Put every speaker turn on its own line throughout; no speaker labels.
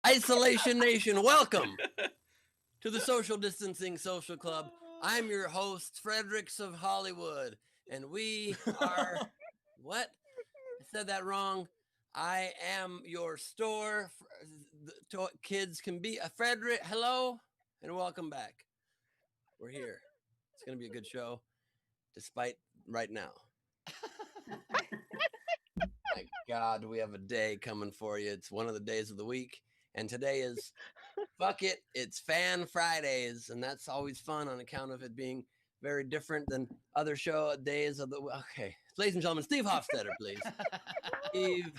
Isolation Nation, welcome to the Social Distancing Social Club. I'm your host, Fredericks of Hollywood, and we are what? I said that wrong. I am your store. Kids can be a Frederick. Hello, and welcome back. We're here. It's going to be a good show, despite right now. My God, we have a day coming for you. It's one of the days of the week. And today is, fuck it, it's Fan Fridays. And that's always fun on account of it being very different than other show days of the, okay. Ladies and gentlemen, Steve Hofstetter, please. Steve.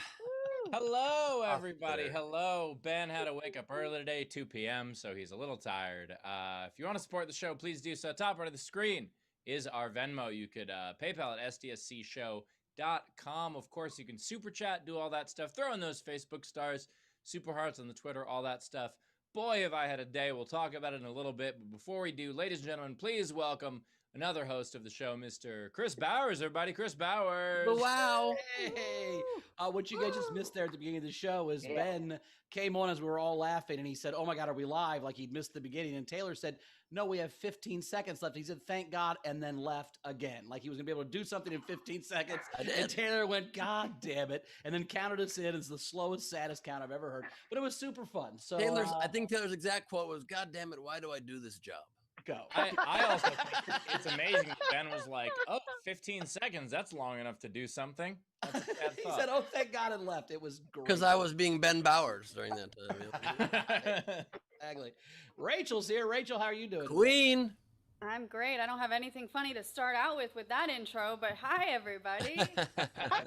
Hello, everybody.
Hofstetter.
Hello. Ben had to wake up early today, 2 p.m., so he's a little tired. If you want to support the show, please do so. Top right of the screen is our Venmo. You could PayPal at sdscshow.com. Of course, you can super chat, do all that stuff. Throw in those Facebook stars, super hearts on the Twitter, all that stuff. Boy, have I had a day. We'll talk about it in a little bit. But before we do, ladies and gentlemen, please welcome another host of the show, Mr. Chris Bowers. Everybody, Chris Bowers.
Wow.
Hey, what you guys just missed there at the beginning of the show is Ben came on as we were all laughing, and he said, "Oh my God, are we live?" Like he'd missed the beginning. And Taylor said, "No, we have 15 seconds left." He said, "Thank God," and then left again, like he was gonna be able to do something in 15 seconds. And Taylor went, "God damn it!" and then counted us in. It's the slowest, saddest count I've ever heard, but it was super fun. So
I think Taylor's exact quote was, "God damn it, why do I do this job?"
Go.
I also think it's amazing that Ben was like, oh, 15 seconds, that's long enough to do something. That's a bad
He
thought.
said, "Oh, thank God," and left. It was great.
Because I was being Ben Bowers during that time.
Exactly. Rachel's here. Rachel, how are you doing?
Queen.
I'm great. I don't have anything funny to start out with that intro, but hi, everybody.
I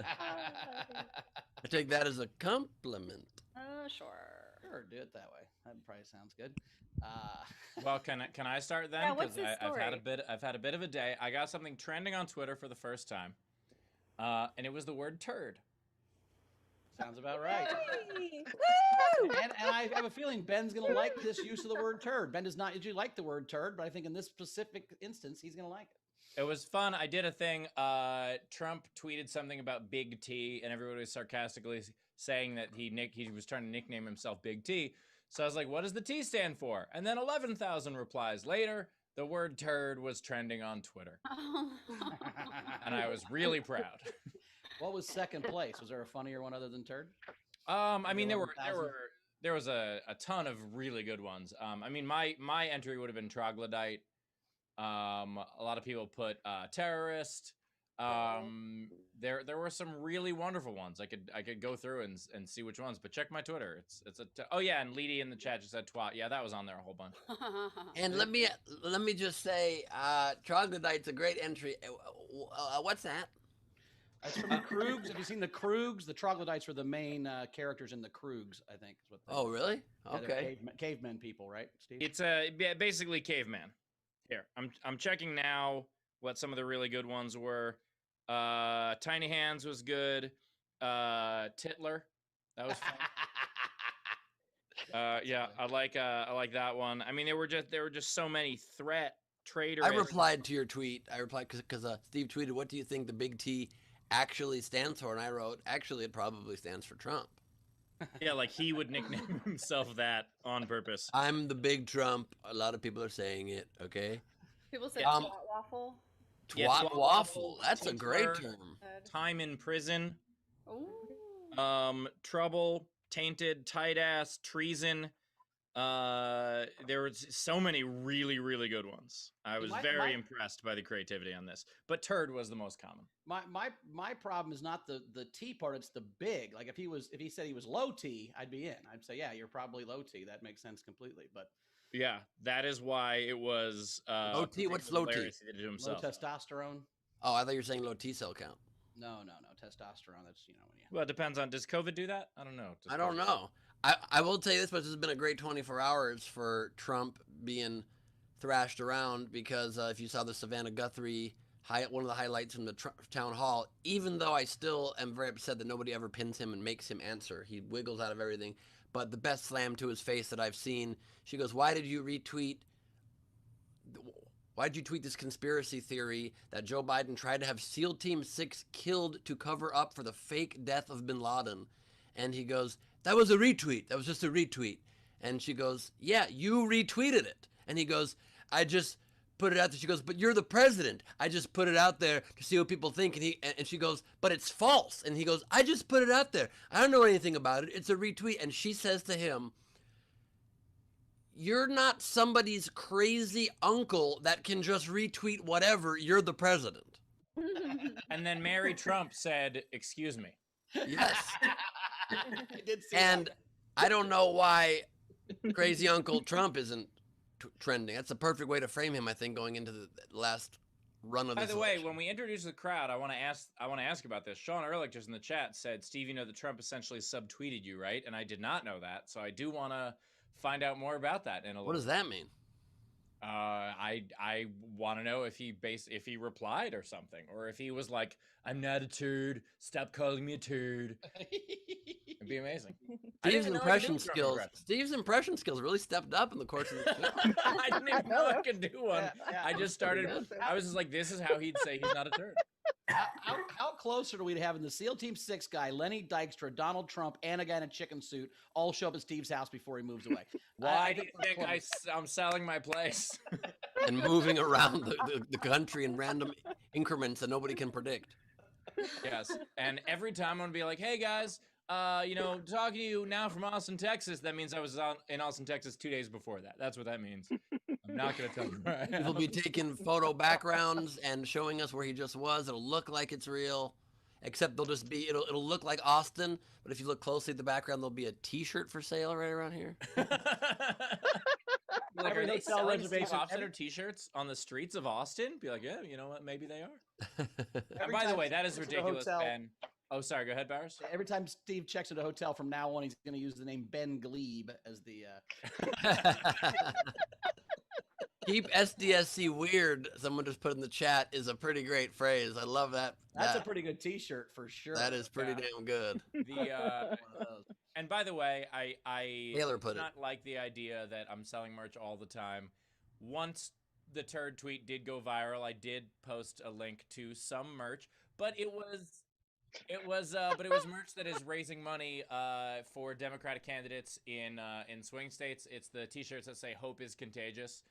take that as a compliment.
Sure.
Sure, do it that way. That probably sounds good.
Well, can I start then?
Yeah, what's this
I've had
story?
a bit of a day. I got something trending on Twitter for the first time, and it was the word turd.
Sounds about right. And I have a feeling Ben's going to like this use of the word turd. Ben does not usually like the word turd, but I think in this specific instance, he's going to like it.
It was fun. I did a thing. Trump tweeted something about Big T, and everybody was sarcastically saying that he was trying to nickname himself Big T. So I was like, what does the T stand for? And then 11,000 replies later, the word turd was trending on Twitter. And I was really proud.
What was second place? Was there a funnier one other than turd?
I mean, there was a ton of really good ones. I mean, my entry would have been troglodyte. A lot of people put terrorist. There were some really wonderful ones. I could go through and see which ones, but check my Twitter. Oh yeah, and Leedy in the chat just said twat. Yeah, that was on there a whole bunch.
And let me just say, troglodyte's a great entry. What's that?
That's from the Krugs. Have you seen the Krugs? The troglodytes were the main characters in the Krugs, I think. Is what
Oh, really?
Yeah,
okay.
Cavemen people, right, Steve?
It's basically caveman. Here, I'm checking now what some of the really good ones were. Tiny Hands was good. Titler, that was fun. Yeah, I like that one. I mean, there were just so many traitorous.
I replied to your tweet. I replied because Steve tweeted, "What do you think the Big T actually stands for?" And I wrote, "Actually, it probably stands for Trump."
Yeah, like he would nickname himself that on purpose.
I'm the big Trump. A lot of people are saying it. Okay.
People say twat waffle.
Twat waffle. That's a great term.
Time in prison.
Ooh.
Trouble. Tainted. Tight ass. Treason. There were so many really, really good ones. I was very impressed by the creativity on this. But turd was the most common.
My problem is not the T part, it's the big. Like if he said he was low T, I'd be in. I'd say, yeah, you're probably low T. That makes sense completely. But
yeah, that is why it was
low T. What's low T?
Low testosterone.
Oh, I thought you were saying low T cell count.
No, testosterone. That's when you.
Well, it depends on. Does COVID do that? I don't know.
I don't know. I will tell you this, but this has been a great 24 hours for Trump being thrashed around because if you saw the Savannah Guthrie one of the highlights from the town hall, even though I still am very upset that nobody ever pins him and makes him answer, he wiggles out of everything. But the best slam to his face that I've seen, she goes, why did you tweet this conspiracy theory that Joe Biden tried to have SEAL Team 6 killed to cover up for the fake death of bin Laden? And he goes, that was a retweet. That was just a retweet. And she goes, yeah, you retweeted it. And he goes, I just put it out there. She goes, but you're the president. I just put it out there to see what people think. And she goes, but it's false. And he goes, I just put it out there. I don't know anything about it. It's a retweet. And she says to him, you're not somebody's crazy uncle that can just retweet whatever. You're the president.
And then Mary Trump said, excuse me.
Yes.
I did see
And
that.
I don't know why crazy Uncle Trump isn't trending. That's a perfect way to frame him, I think, going into the last run of
By
this
the way,
election.
when we introduce the crowd, I want to ask about this. Sean Ehrlich just in the chat said, Steve, you know that Trump essentially subtweeted you, right? And I did not know that, so I do want to find out more about that in a little.
What does that mean?
I want to know if he replied or something, or if he was like, I'm not a turd, stop calling me a turd. It'd be amazing.
Steve's impression skills really stepped up in the course of the show.
I didn't even know I could do one.
Yeah,
I just started. I was just like, this is how he'd say he's not a turd.
How close are we to having the SEAL Team 6 guy, Lenny Dykstra, Donald Trump, and a guy in a chicken suit all show up at Steve's house before he moves away?
Why do you think I'm selling my place?
And moving around the country in random increments that nobody can predict.
Yes. And every time I'm going to be like, hey, guys, talking to you now from Austin, Texas. That means I was in Austin, Texas 2 days before that. That's what that means. I'm not going to tell you where I am.
He'll be taking photo backgrounds and showing us where he just was. It'll look like it's real, except they'll just be, it'll look like Austin, but if you look closely at the background, there'll be a t-shirt for sale right around here.
Like,
Every
are they
hotel
selling
reservation-
Steve Hofstetter t-shirts on the streets of Austin? Be like, yeah, you know what? Maybe they are. And
Every
by the
time
way, that is
Steve goes to a
ridiculous,
hotel-
Ben. Oh, sorry. Go ahead, Barris.
Every time Steve checks into a hotel from now on, he's going to use the name Ben Gleib as the.
Keep SDSC weird, someone just put in the chat, is a pretty great phrase. I love that.
That's a pretty good T-shirt for sure.
That is pretty
Yeah.
damn good.
And by the way, I
Taylor
do
put it.
not like the idea that I'm selling merch all the time. Once the turd tweet did go viral, I did post a link to some merch, but it was merch that is raising money for Democratic candidates in swing states. It's the T-shirts that say "Hope is contagious,"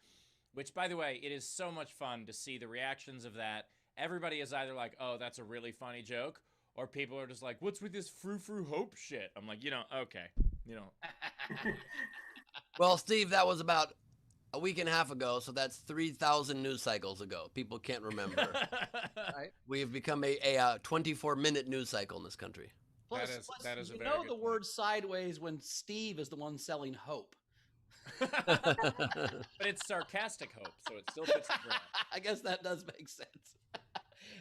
which, by the way, it is so much fun to see the reactions of that. Everybody is either like, "Oh, that's a really funny joke," or people are just like, "What's with this frou-frou hope shit?" I'm like, okay,
Well, Steve, that was about a week and a half ago, so that's 3,000 news cycles ago. People can't remember.
Right.
We have become a 24-minute news cycle in this country.
That is a
you
very
know
good
the
point.
word sideways when Steve is the one selling hope.
But it's sarcastic hope, so it still fits the brand.
I guess that does make sense.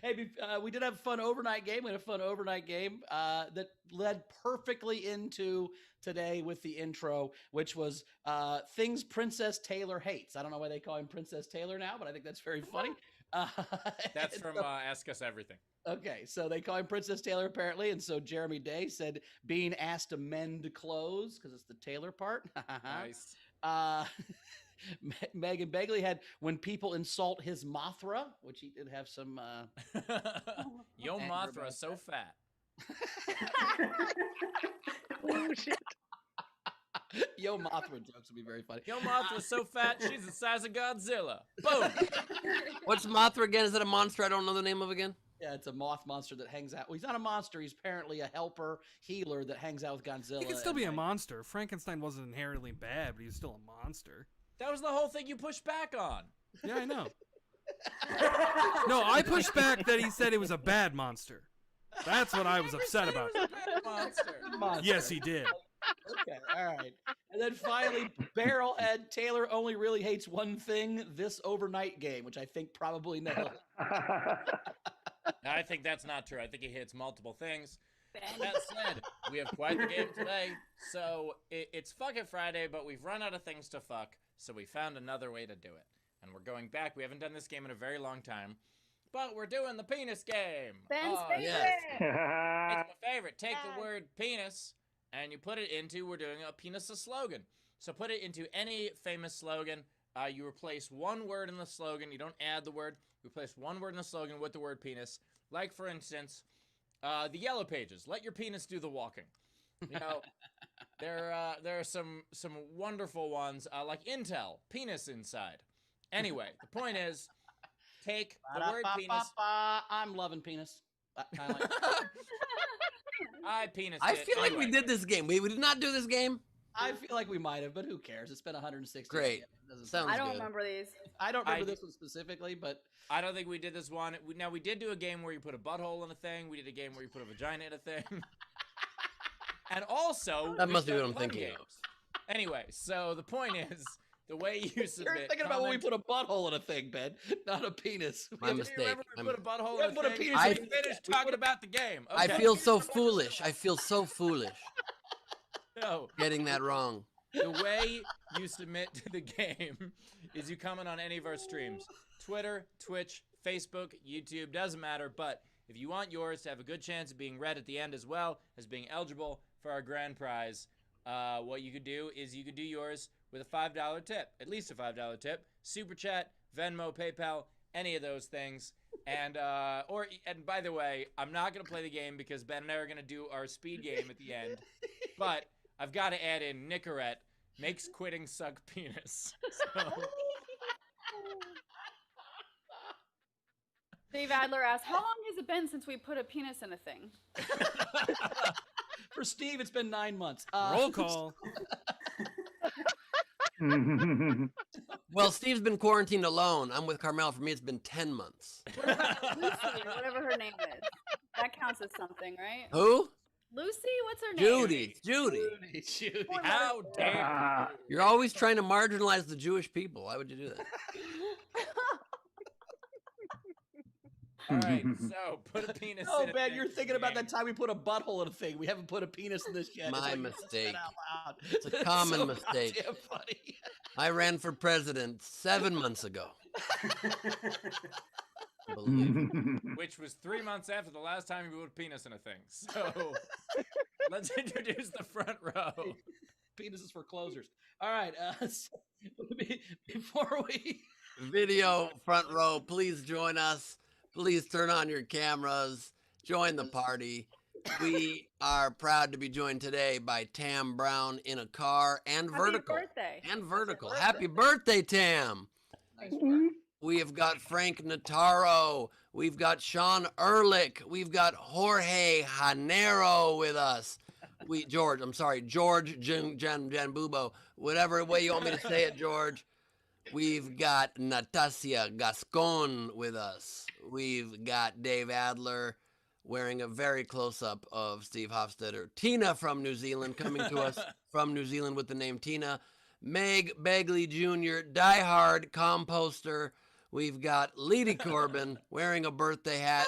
Hey, we did have a fun overnight game. We had a fun overnight game that led perfectly into today with the intro, which was things Princess Taylor hates. I don't know why they call him Princess Taylor now, but I think that's very funny.
That's from Ask Us Everything.
Okay, so they call him Princess Taylor apparently, and so Jeremy Day said being asked to mend clothes because it's the Taylor part.
Nice.
Megan Begley had when people insult his Mothra, which he did have some.
Yo,
Anger
Mothra,
about
so fat.
Oh, shit.
Yo Mothra jokes would be very funny.
Yo, Mothra's so fat, she's the size of Godzilla. Boom.
What's Mothra again? Is it a monster I don't know the name of again?
Yeah, it's a moth monster that hangs out. Well, he's not a monster. He's apparently a helper healer that hangs out with Godzilla.
He can still
and,
be a
like-
monster. Frankenstein wasn't inherently bad, but he's still a monster.
That was the whole thing you pushed back on.
Yeah, I know. No, I pushed back that he said it was a bad monster. That's what I was upset about.
Monster.
Monster.
Yes, he did.
Okay, all right. And then finally, Barrelhead Taylor only really hates one thing: this overnight game, which I think probably no.
I think that's not true. I think he hits multiple things. That said, we have quite the game today. So it's Fuck It Friday, but we've run out of things to fuck, so we found another way to do it. And we're going back. We haven't done this game in a very long time, but we're doing the penis game.
Ben's
Oh,
favorite.
yes.
It's my favorite. Take the word penis and you put it into, we're doing a penis a slogan. So put it into any famous slogan. You replace one word in the slogan. You don't add the word. You replace one word in the slogan with the word penis. Like, for instance, the Yellow Pages. Let your penis do the walking. You know, There are some wonderful ones like Intel, penis inside. Anyway, the point is, take the word penis.
I'm loving penis. I like
I penis.
I feel like we did this game. We did not do this game.
I feel like we might have, but who cares? It's been 160.
Great.
It doesn't
Sounds
I don't
good.
remember these.
I don't remember this one specifically, but
I don't think we did this one. Now, we did do a game where you put a butthole in a thing. We did a game where you put a vagina in a thing. And also...
That must be
we've
what I'm
done plenty
thinking
games. Anyway, so the point is, the way you submit...
you're thinking about when we put a butthole in a thing, Ben, not a penis.
My
Do you
mistake.
remember we put a butthole
We
in a
put a
thing?
penis
in
I
a thing.
finished talking about the game.
I
Okay.
feel so foolish. I feel so foolish
No.
getting that wrong.
The way you submit to the game is you comment on any of our streams. Twitter, Twitch, Facebook, YouTube, doesn't matter. But if you want yours to have a good chance of being read at the end as well as being eligible for our grand prize, what you could do is you could do yours with a $5 tip, at least a $5 tip. Super Chat, Venmo, PayPal, any of those things. And by the way, I'm not going to play the game because Ben and I are going to do our speed game at the end. But I've got to add in Nicorette makes quitting suck penis. So,
Dave Adler asks, how long has it been since we put a penis in a thing?
For Steve, it's been 9 months.
Roll call.
Well, Steve's been quarantined alone. I'm with Carmel. For me, it's been 10 months.
Lucy, or whatever her name is. That counts as something, right?
Who?
Lucy? What's her name?
Judy. Judy.
Judy.
how dare you?
You're always trying to marginalize the Jewish people. Why would you do that?
All right, so put a penis
Oh,
in a
Ben,
thing
you're
for
thinking
the
about
game.
that time we put a butthole in a thing. We haven't put a penis in this yet. It's
My
like, you just said
mistake.
out loud.
It's a common
so
mistake.
goddamn funny.
I ran for president 7 months ago. Unbelievable.
Which was 3 months after the last time you put a penis in a thing. So let's introduce the front row.
Penises for closers. All right. So, before we...
Video front row, please join us. Please turn on your cameras. Join the party. We are proud to be joined today by Tam Brown in a car and
Happy
vertical.
birthday.
And vertical. Happy birthday, Tam.
Nice work.
We have got Frank Notaro. We've got Sean Ehrlich. We've got Jorge Hanero with us. George Janbubo. Whatever way you want me to say it, George. We've got Natasha Gascon with us. We've got Dave Adler wearing a very close-up of Steve Hofstetter. Tina from New Zealand coming to us from New Zealand with the name Tina. Meg Begley Jr., diehard composter. We've got Leedy Corbin wearing a birthday hat.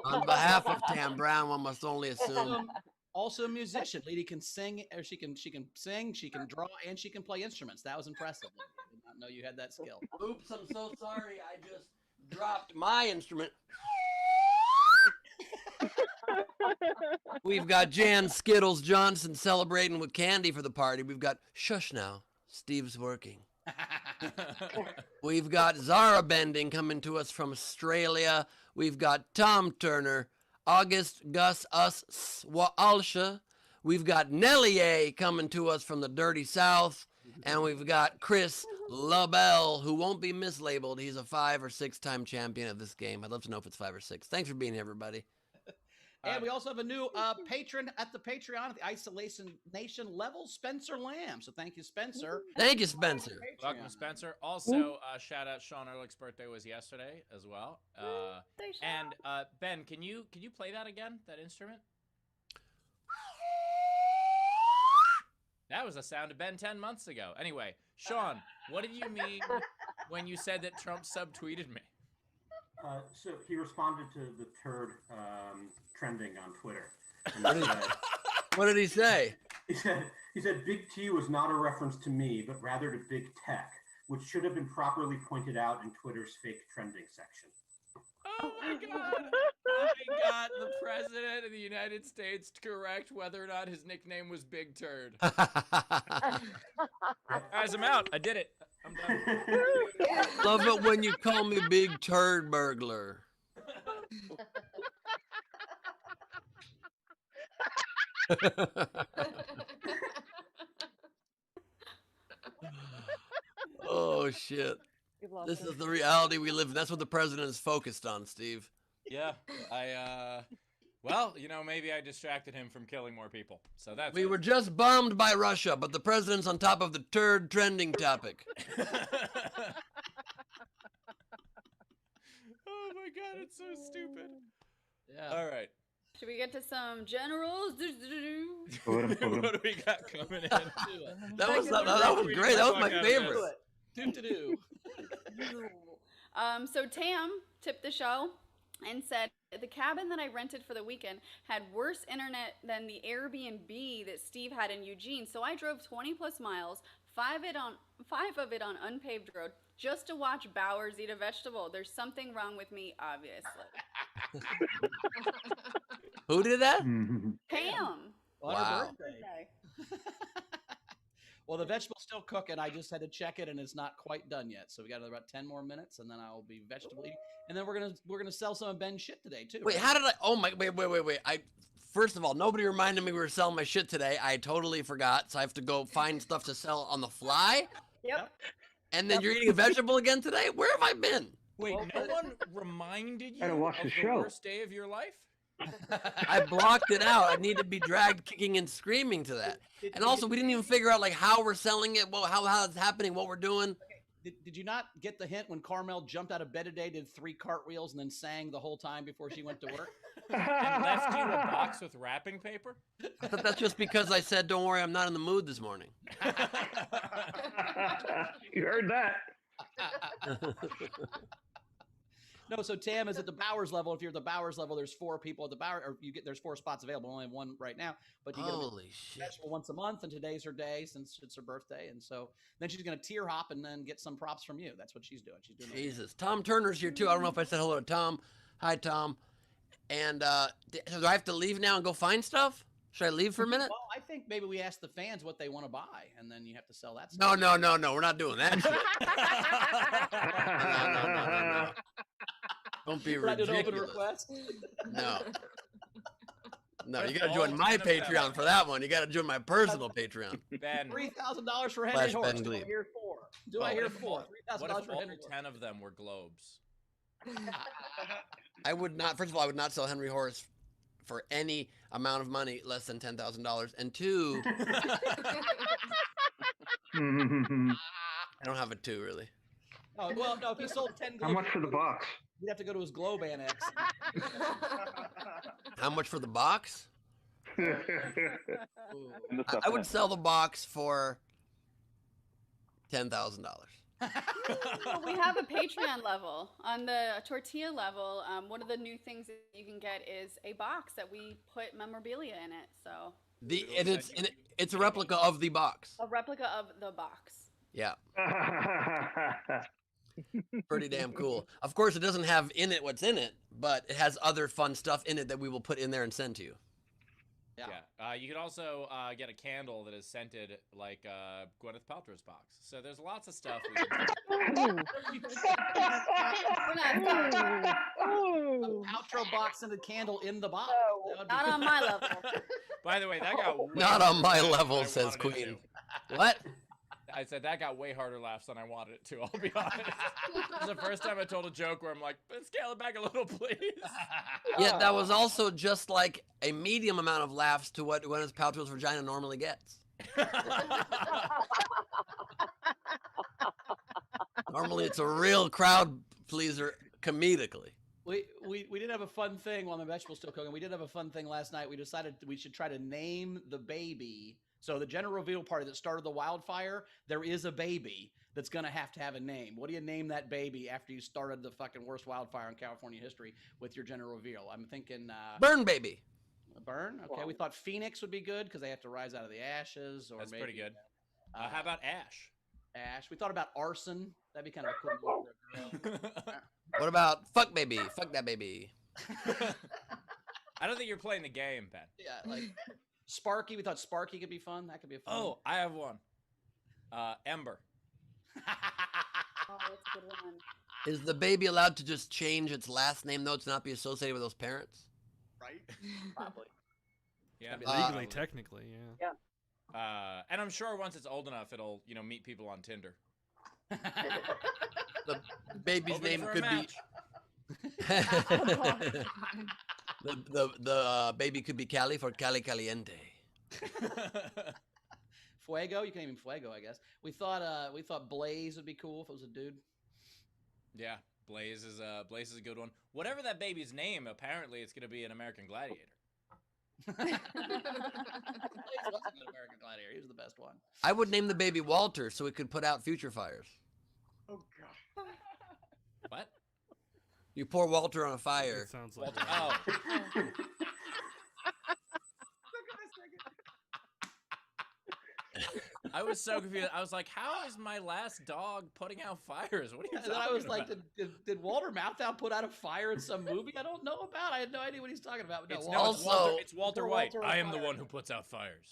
On behalf of Tam Brown, one must only assume.
Also a musician. Lady can sing, or she can sing, she can draw, and she can play instruments. That was impressive. I did not know you had that skill.
Oops, I'm so sorry. I just dropped my instrument. We've got Jan Skittles Johnson celebrating with candy for the party. We've got Shush Now. Steve's working. We've got Zara Bending coming to us from Australia. We've got Tom Turner, August Gus Us Swalsha. We've got Nellie A coming to us from the Dirty South. And we've got Chris LaBelle, who won't be mislabeled. He's a 5 or 6 time champion of this game. I'd love to know if it's 5 or 6. Thanks for being here, everybody.
And we also have a new patron at the Patreon at the Isolation Nation level, Spencer Lamb. So thank you, Spencer.
Thank you, Spencer.
Welcome, Spencer. Also, shout out Sean Ehrlich's birthday was yesterday as well. And Ben, can you play that again? That instrument? That was the sound of Ben 10 months ago. Anyway, Sean, what did you mean when you said that Trump subtweeted me?
So he responded to the turd trending on Twitter. And
What did he say?
he said Big T was not a reference to me, but rather to big tech, which should have been properly pointed out in Twitter's fake trending section.
Oh my God! I got the president of the United States to correct whether or not his nickname was Big Turd. Guys, I'm out. I did it. I'm done.
Love it when you call me Big Turd Burglar. Oh shit! This is the reality we live in. That's what the president is focused on, Steve.
Yeah, well, maybe I distracted him from killing more people. So that's
We
good.
were just bombed by Russia, but the president's on top of the turd trending topic.
Oh my god, it's so stupid.
Yeah.
All right.
Should we get to some generals?
What do we got coming in?
That was great. That was my favorite.
Do.
So Tam tipped the show and said the cabin that I rented for the weekend had worse internet than the Airbnb that Steve had in Eugene. So I drove 20 plus miles, 5 of it on unpaved road, just to watch Bowers eat a vegetable. There's something wrong with me, obviously.
Who did that?
Pam.
On
Wow.
her birthday. Well, the vegetable's still cooking. I just had to check it, and it's not quite done yet. So we got about 10 more minutes, and then I'll be vegetable eating. And then we're gonna sell some of Ben's shit today too.
Wait,
right?
how did I? Oh my! Wait! First of all, nobody reminded me we were selling my shit today. I totally forgot, so I have to go find stuff to sell on the fly.
Yep.
And then you're eating a vegetable again today? Where have I been?
Wait, no one reminded you
Gotta watch
of
the
the
show.
worst day of your life?
I blocked it out. I need to be dragged kicking and screaming to that. And also, we didn't even figure out like how we're selling it, how it's happening, what we're doing.
Did you not get the hint when Carmel jumped out of bed today, did 3 cartwheels, and then sang the whole time before she went to work?
And left you a box with wrapping paper?
I thought that's just because I said, "Don't worry, I'm not in the mood this morning."
You heard that.
No, so Tam is at the Bowers level. If you're at the Bowers level, there's 4 people at the Bowers, or there's 4 spots available. Only 1 right now, but you get a
Holy shit!
vegetable once a month, and today's her day since it's her birthday, and so then she's gonna tier hop and then get some props from you. That's what she's doing. She's doing.
Jesus, Tom Turner's here too. I don't know if I said hello to Tom. Hi, Tom. And so do I have to leave now and go find stuff? Should I leave for a minute?
Well, I think maybe we ask the fans what they want to buy, and then you have to sell that
No,
stuff.
no. We're not doing that. No. Don't be
We're not doing open
ridiculous.
request.
No. No, you
With
got to join
all
my
10 of them.
Patreon for that one. You got to join my personal Patreon.
Ben,
$3,000 for Henry
Flash
Horse.
Ben
Do I
Gleib.
hear 4? Do
what
I hear
if
4? $3,000
what if
for
all
Henry Horse.
10 of them were globes?
I would not. First of all, I would not sell Henry Horse for any amount of money less than $10,000. And 2, I don't have a 2 really.
Oh, well, no, if he sold 10 globes,
How much for the box?
you'd have to go to his Globe Annex.
How much for the box?
Ooh.
I would sell the box for $10,000.
Well, we have a Patreon level. On the tortilla level, one of the new things that you can get is a box that we put memorabilia in it. So
It's a replica of the box.
a replica of the box.
Yeah, pretty damn cool. Of course, it doesn't have in it what's in it, but it has other fun stuff in it that we will put in there and send to you.
Yeah.
You could also get a candle that is scented like Gwyneth Paltrow's box. So there's lots of stuff.
We're not,
Outro box and a candle in the box. That would be
not
good.
on my level.
By the way, that got way
Not on my
harder
level,
than I
says
wanted it
Queen.
to.
What?
I said that got way harder laughs than I wanted it to. I'll be honest. This is the first time I told a joke where I'm like, scale it back a little, please.
Yeah, that was also just like a medium amount of laughs to what Gwyneth Paltrow's vagina normally gets. Normally, it's a real crowd pleaser comedically.
We did have a fun thing while the vegetable's still cooking. We did have a fun thing last night. We decided we should try to name the baby. So the gender reveal party that started the wildfire, there is a baby that's going to have a name. What do you name that baby after you started the fucking worst wildfire in California history with your gender reveal? I'm thinking
Burn baby.
Burn. Okay, we thought Phoenix would be good because they have to rise out of the ashes. Or
That's
maybe,
pretty good. How about Ash?
Ash? We thought about arson. That'd be kind of a cool name for a girl.
What about fuck baby? Fuck that baby.
I don't think you're playing the game, Ben.
Yeah, like Sparky. We thought Sparky could be fun. That could be a fun.
Oh, I have one. Ember.
Oh, that's a good one.
Is the baby allowed to just change its last name though to not be associated with those parents?
Right? Probably.
Yeah.
Legally, technically, yeah.
And I'm sure once it's old enough, it'll meet people on Tinder.
The baby's
Hoping
name
for a
could be.
match.
The baby could be Cali for Cali Caliente.
Fuego, you can name him Fuego, I guess. We thought Blaze would be cool if it was a dude.
Yeah, Blaze is a good one. Whatever that baby's name, apparently it's gonna be an American Gladiator.
Blaze was a good American Gladiator. He was the best one.
I would name the baby Walter so it could put out future fires.
Oh god.
What?
You pour Walter on a fire.
It sounds like
Walter. Oh. I was so confused. I was like, "How is my last dog putting out fires? What are you
And
talking
then I was like,
about?"
did Walter Matthau put out a fire in some movie I don't know about? I had no idea what he's talking about. But
It's,
no,
no, it's
Also-
Walter, it's Walter White.
Walter
I am the
Fire.
one who puts out fires.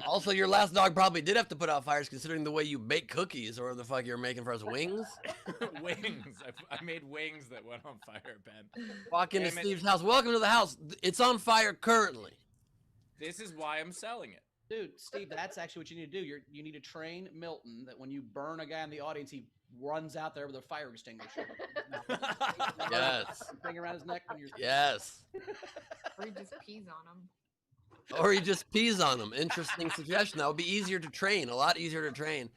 Also, your last dog probably did have to put out fires considering the way you bake cookies or the fuck you're making for us wings.
Wings. I made wings that went on fire, Ben.
Walk into
Damn it.
Steve's house. Welcome to the house. It's on fire currently.
This is why I'm selling it.
Dude, Steve, that's actually what you need to do. You need to train Milton that when you burn a guy in the audience, he runs out there with a fire extinguisher.
Yes.
Thing around his neck when you're.
Yes.
Or he just pees on him.
Or he just pees on them. Interesting suggestion. That would be easier to train. A lot easier to train.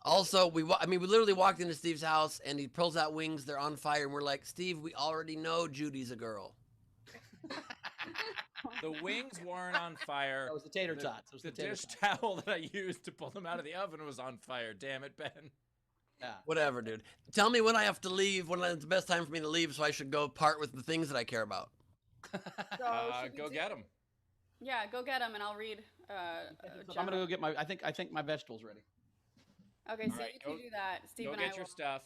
Also, we literally walked into Steve's house and he pulls out wings. They're on fire, and we're like, Steve, we already know Judy's a girl.
The wings weren't on fire.
That was the tater tots. It was
The
the tater
dish
tots.
towel that I used to pull them out of the oven was on fire. Damn it, Ben.
Yeah.
Whatever, dude. Tell me when I have to leave. When it's the best time for me to leave, so I should go part with the things that I care about.
So should we
Go
do-
get them.
Yeah, go get them, and I'll read.
I'm gonna go get my. I think my vegetables ready.
Okay, so
Alright,
you can
go-
do that. Steve
Go
and I
get your
will.
stuff.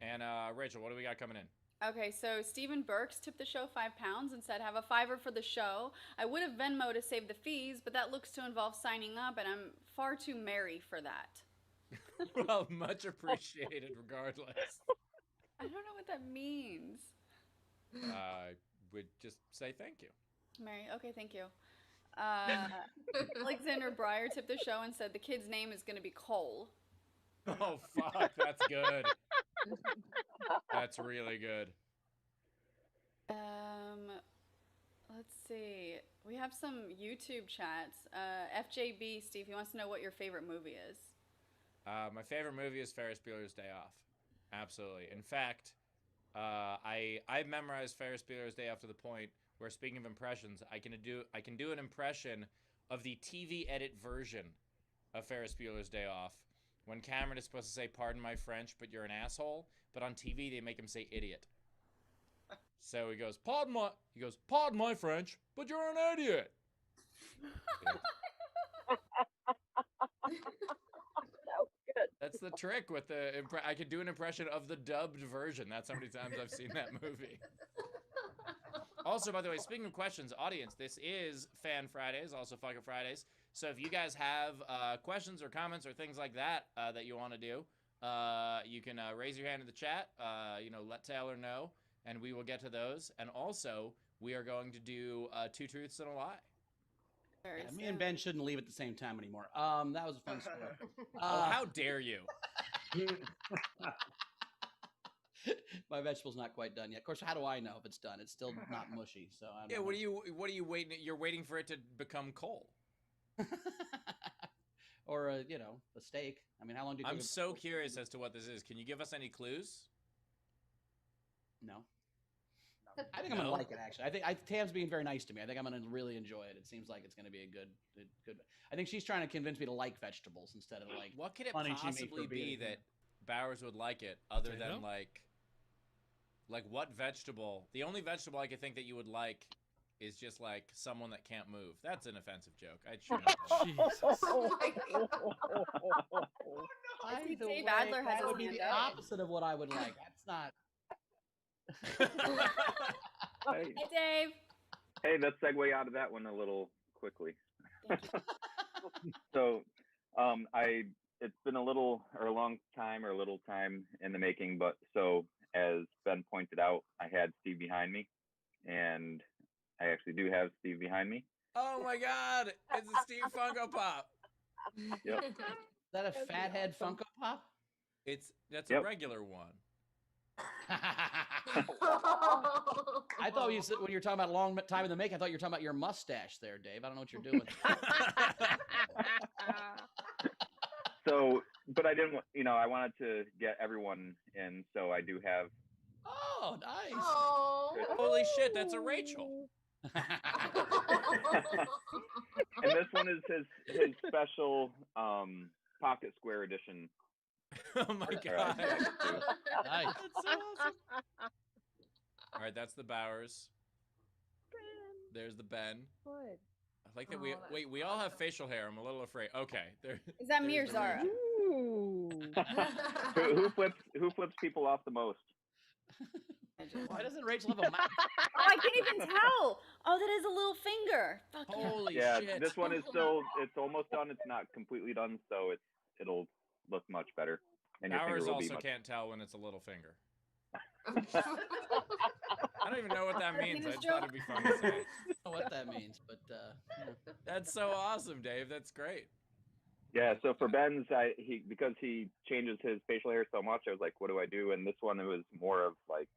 And Rachel, what do we got coming in?
Okay, so Stephen Burks tipped the show £5 and said, "Have a fiver for the show. I would have Venmo to save the fees, but that looks to involve signing up, and I'm far too merry for that."
Well, much appreciated regardless.
I don't know what that means.
Would just say thank you.
Mary, okay, thank you. Alexander Breyer tipped the show and said the kid's name is going to be Cole.
Oh, fuck. That's good. That's really good.
Let's see. We have some YouTube chats. FJB, Steve, he wants to know what your favorite movie is.
My favorite movie is Ferris Bueller's Day Off. Absolutely. In fact, I memorized Ferris Bueller's Day Off to the point where, speaking of impressions, I can do an impression of the TV edit version of Ferris Bueller's Day Off when Cameron is supposed to say "Pardon my French, but you're an asshole," but on TV they make him say "idiot." So he goes, "Pardon my French, but you're an idiot." That's the trick with the. I could do an impression of the dubbed version. That's how many times I've seen that movie. Also, by the way, speaking of questions, audience, this is Fan Fridays, also Fucking Fridays. So if you guys have questions or comments or things like that that you want to do, you can raise your hand in the chat. Let Taylor know, and we will get to those. And also, we are going to do 2 truths and a lie.
Very
Yeah, me
soon.
and Ben shouldn't leave at the same time anymore. That was a fun story.
Oh, how dare you!
My vegetable's not quite done yet. Of course, how do I know if it's done? It's still not mushy. So I don't
Yeah,
know.
what are you waiting? You're waiting for it to become coal.
Or a steak. I mean, how long do you?
I'm
cook a-
so curious as to what this is. Can you give us any clues?
No. I think I'm gonna
No?
like it actually. Tam's being very nice to me. I think I'm gonna really enjoy it. It seems like it's gonna be a good. I think she's trying to convince me to like vegetables instead of like.
What could it
punishing me for
possibly
being
be
a-
that Bowers would like it other than
Potato?
like what vegetable? The only vegetable I could think that you would like is just like someone that can't move. That's an offensive joke. I shouldn't have done
Jesus.
Oh my God.
By
see
the
Dave
way,
Adler has
that
his
would be
hand
the
up.
opposite of what I would like. That's not.
Hey,
Hi, Dave.
hey, let's segue out of that one a little quickly.
Thank you.
So, it's been a long time in the making, but so as Ben pointed out, I had Steve behind me, and I actually do have Steve behind me.
Oh my God! It's a Steve Funko Pop.
Yep.
Is that a fathead Funko Pop?
That's
Yep.
a regular one.
I thought you said when you were talking about long time in the making, I thought you were talking about your mustache there, Dave. I don't know what you're doing.
So, but I didn't, I wanted to get everyone in, so I do have.
Oh, nice.
Holy shit! That's a Rachel.
And this one is his special pocket square edition.
Oh my God!
Nice.
That's so awesome. All right, that's the Bowers. There's the Ben.
Good.
I like that
Oh, that's
we all have facial hair. I'm a little afraid. Okay, there.
Is that me
there's
or
the
Zara?
Rachel.
Ooh.
Who flips people off the most?
Why doesn't Rachel have a mouth?
Oh, I can't even tell. Oh, that is a little finger. Fuck yeah.
Holy
Yeah,
shit!
this one is still. It's almost done. It's not completely done, so it'll look much better. And your finger
Bowers
will be
also
much.
can't tell when it's a little finger. I don't even know what that means. I just thought it'd be fun to say.
I don't know what that means, but yeah.
That's so awesome, Dave. That's great.
Yeah, so for Ben's, because he changes his facial hair so much, I was like, what do I do? And this one, it was more of like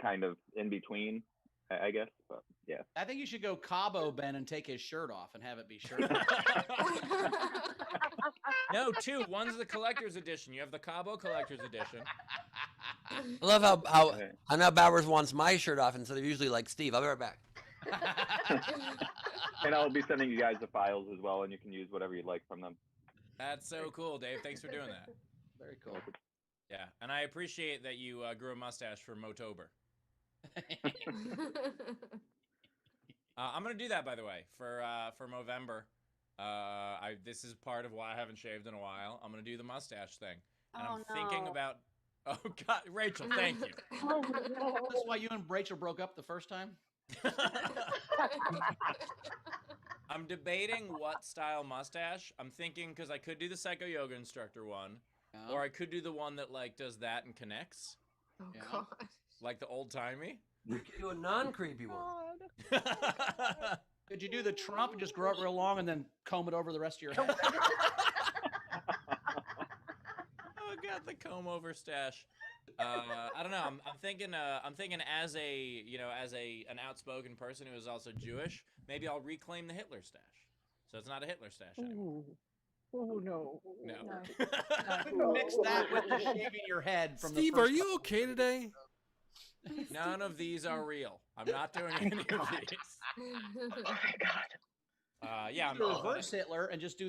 kind of in between, I guess. But yeah.
I think you should go Cabo Ben and take his shirt off and have it be shirt.
No, two. One's the collector's edition. You have the Cabo collector's edition.
I love how
Okay.
I know Bowers wants my shirt off instead of usually like Steve. I'll be right back.
And I'll be sending you guys the files as well, and you can use whatever you'd like from them.
That's so cool, Dave. Thanks for doing that.
Very cool.
Yeah, and I appreciate that you grew a mustache for Motober. I'm gonna do that, by the way, for Movember. This is part of why I haven't shaved in a while. I'm gonna do the mustache thing, and
Oh,
I'm thinking
no.
about. Oh God, Rachel, thank you.
That's why you and Rachel broke up the first time?
I'm debating what style mustache. I'm thinking because I could do the psycho yoga instructor one,
Yeah.
or I could do the one that like does that and connects,
Oh
Yeah.
God.
like the old timey.
You could do a non-creepy one.
Could you do the Trump and just grow it real long and then comb it over the rest of your head?
Oh God, the comb over stash. I don't know. I'm thinking as an outspoken person who is also Jewish, maybe I'll reclaim the Hitler stash. So it's not a Hitler stash anymore.
Oh no.
No.
Mix that with the shaving your head from
Steve,
the
are
first
you okay today?
None of these are real. I'm not doing any of these. Yeah, I'm
reverse Hitler and just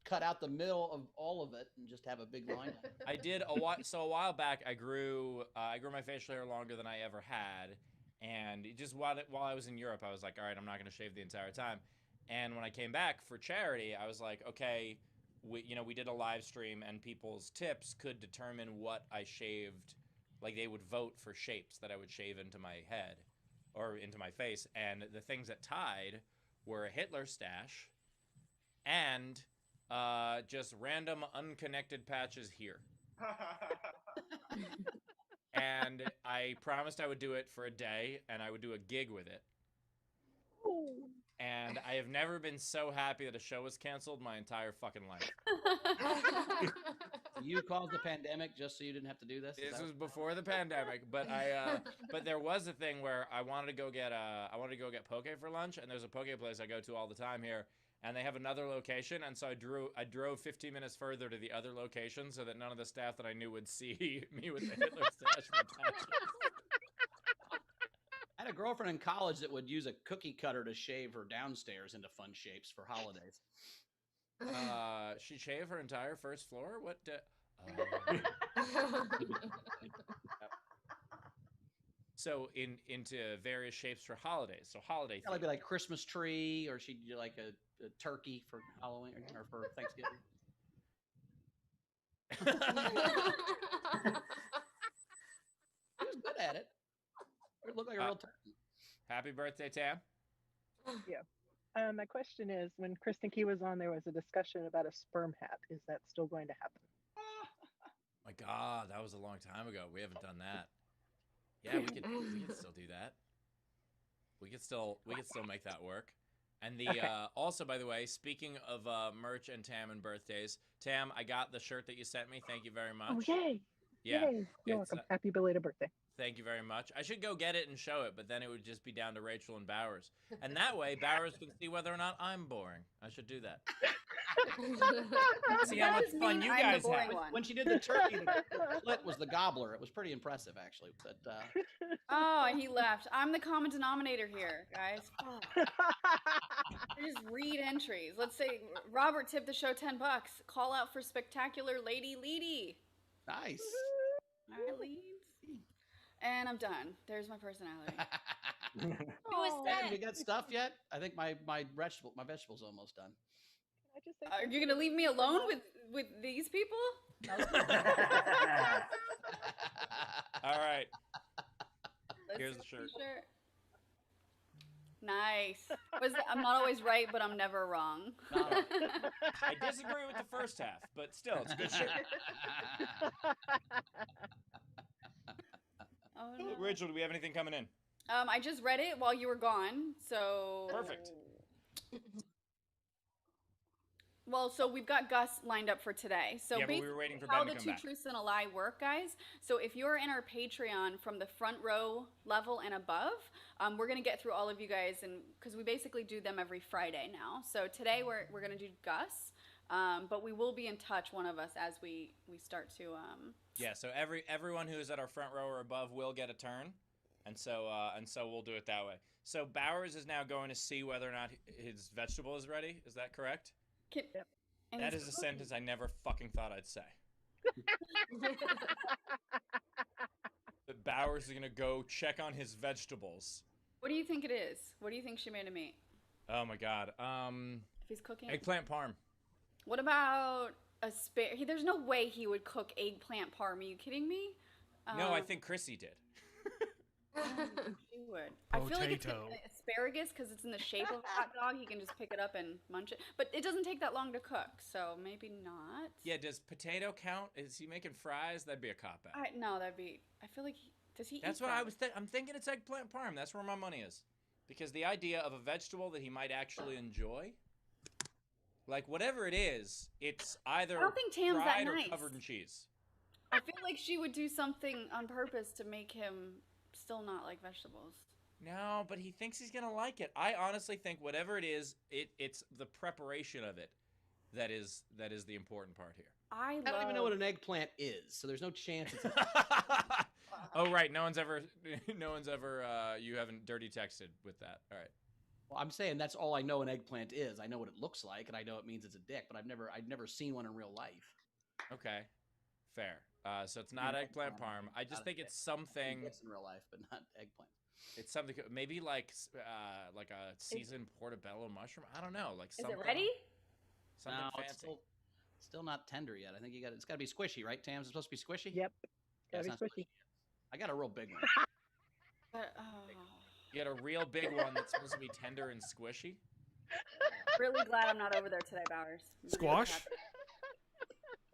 cut out the middle of all of it and just have a big line.
I did a while back. I grew my facial hair longer than I ever had, and it just while I was in Europe, I was like, all right, I'm not going to shave the entire time. And when I came back for charity, I was like, okay, we did a live stream, and people's tips could determine what I shaved. Like they would vote for shapes that I would shave into my head or into my face, and the things that tied were a Hitler stash and just random unconnected patches here. And I promised I would do it for a day, and I would do a gig with it. And I have never been so happy that a show was canceled my entire fucking life.
You caused the pandemic just so you didn't have to do this?
This was before the pandemic, but but there was a thing where I wanted to go get poke for lunch, and there's a poke place I go to all the time here, and they have another location, and so I drove 15 minutes further to the other location so that none of the staff that I knew would see me with the Hitler stash and the patches.
I had a girlfriend in college that would use a cookie cutter to shave her downstairs into fun shapes for holidays.
She shaved her entire first floor? What? So into various shapes for holidays. So holiday.
Yeah, like Christmas tree, or she'd do like a turkey for Halloween or for Thanksgiving. She was good at it. It looked like a real turkey.
Happy birthday, Tam.
My question is, when Kristen Key was on, there was a discussion about a sperm hat. Is that still going to happen?
My God, that was a long time ago. We haven't done that. Yeah, we could still do that. We could still make that work. And the also, by the way, speaking of merch and Tam and birthdays, Tam, I got the shirt that you sent me. Thank you very much.
Oh, yay.
Yeah,
Yay. You're
it's,
welcome. Happy belated birthday.
thank you very much. I should go get it and show it, but then it would just be down to Rachel and Bowers. And that way, Bowers can see whether or not I'm boring. I should do that. See how much fun you guys have.
When she did the turkey, the clit was the gobbler. It was pretty impressive, actually. But
Oh, he left. I'm the common denominator here, guys. Fuck. Just read entries. Let's say Robert tipped the show $10. Call out for spectacular Lady Leedy.
nice.
All right, leads. And I'm done. There's my personality.
Who is
Oh.
that?
Have you got stuff yet? I think my vegetable's almost done.
I just say
Are you gonna leave me alone with these people?
All right.
Let's
Here's
see
the shirt.
Nice. I'm not always right, but I'm never wrong.
I disagree with the first half, but still, it's a good shirt.
Oh, no.
Rachel, do we have anything coming in?
I just read it while you were gone, so
Perfect.
Well, so we've got Gus lined up for today. So
Yeah, but we
basically
were waiting for
how
Ben to
the
come
two
back.
truths and a lie work, guys. So if you're in our Patreon from the front row level and above, we're gonna get through all of you guys, and because we basically do them every Friday now. So today we're gonna do Gus, but we will be in touch, one of us, as we start to.
Yeah, so everyone who is at our front row or above will get a turn, and so we'll do it that way. So Bowers is now going to see whether or not his vegetable is ready. Is that correct?
And
That
he's
is a
cooking.
sentence I never fucking thought I'd say. That Bowers is gonna go check on his vegetables.
What do you think it is? What do you think she made him eat?
Oh my god.
If he's cooking.
Eggplant parm.
What about a there's no way he would cook eggplant parm. Are you kidding me?
No, I think Chrissy did.
She would. I feel like it's
Potato.
asparagus because it's in the shape of a hot dog. He can just pick it up and munch it. But it doesn't take that long to cook, so maybe not.
Yeah, does potato count? Is he making fries? That'd be a cop out.
No, that'd be. I feel like does he?
That's
eat
what I
fries?
was I'm thinking it's eggplant parm. That's where my money is. Because the idea of a vegetable that he might actually enjoy, like whatever it is, it's either
I don't think Tam's that
fried or
nice.
covered in cheese.
I feel like she would do something on purpose to make him still not like vegetables.
No, but he thinks he's gonna like it. I honestly think whatever it is, it's the preparation of it that is the important part here.
I
don't even know what an eggplant is, so there's no chance it's
Oh right, no one's ever you haven't dirty texted with that. All right.
Well, I'm saying that's all I know an eggplant is. I know what it looks like, and I know it means it's a dick, but I've never seen one in real life.
Okay. Fair. So it's not eggplant parm. I just think it's something.
It's in real life, but not eggplant.
It's something maybe like a seasoned portobello mushroom. I don't know. Like
Is
something.
it ready?
Something
No,
fancy.
it's still not tender yet. I think it's got to be squishy, right? Tams, it's supposed to be squishy.
Yep.
Yeah,
Gotta
it's
be
not
squishy.
I got a real big one.
But,
You got a real big one that's supposed to be tender and squishy.
really glad I'm not over there today, Bowers. I'm really
Squash?
happy.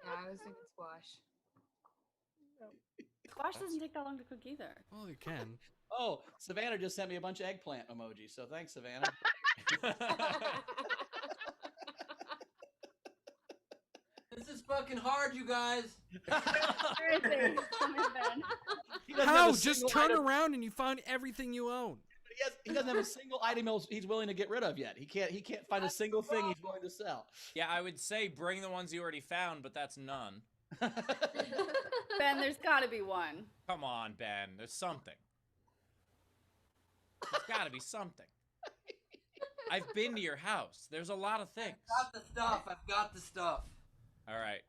Yeah, I was thinking squash.
Squash doesn't take that long to cook either.
Well, you can.
Oh, Savannah just sent me a bunch of eggplant emojis, so thanks, Savannah.
This is fucking hard, you guys.
Where is it? Come here, Ben.
He doesn't have
How?
a
Just
single
turn
item-
around and you find everything you own.
He doesn't have a single item he's willing to get rid of yet. He can't find a single thing he's willing to sell.
Yeah, I would say bring the ones you already found, but that's none.
Ben, there's got to be one.
Come on, Ben. There's something. There's got to be something. I've been to your house. There's a lot of things.
Got the stuff. I've got the stuff.
All right.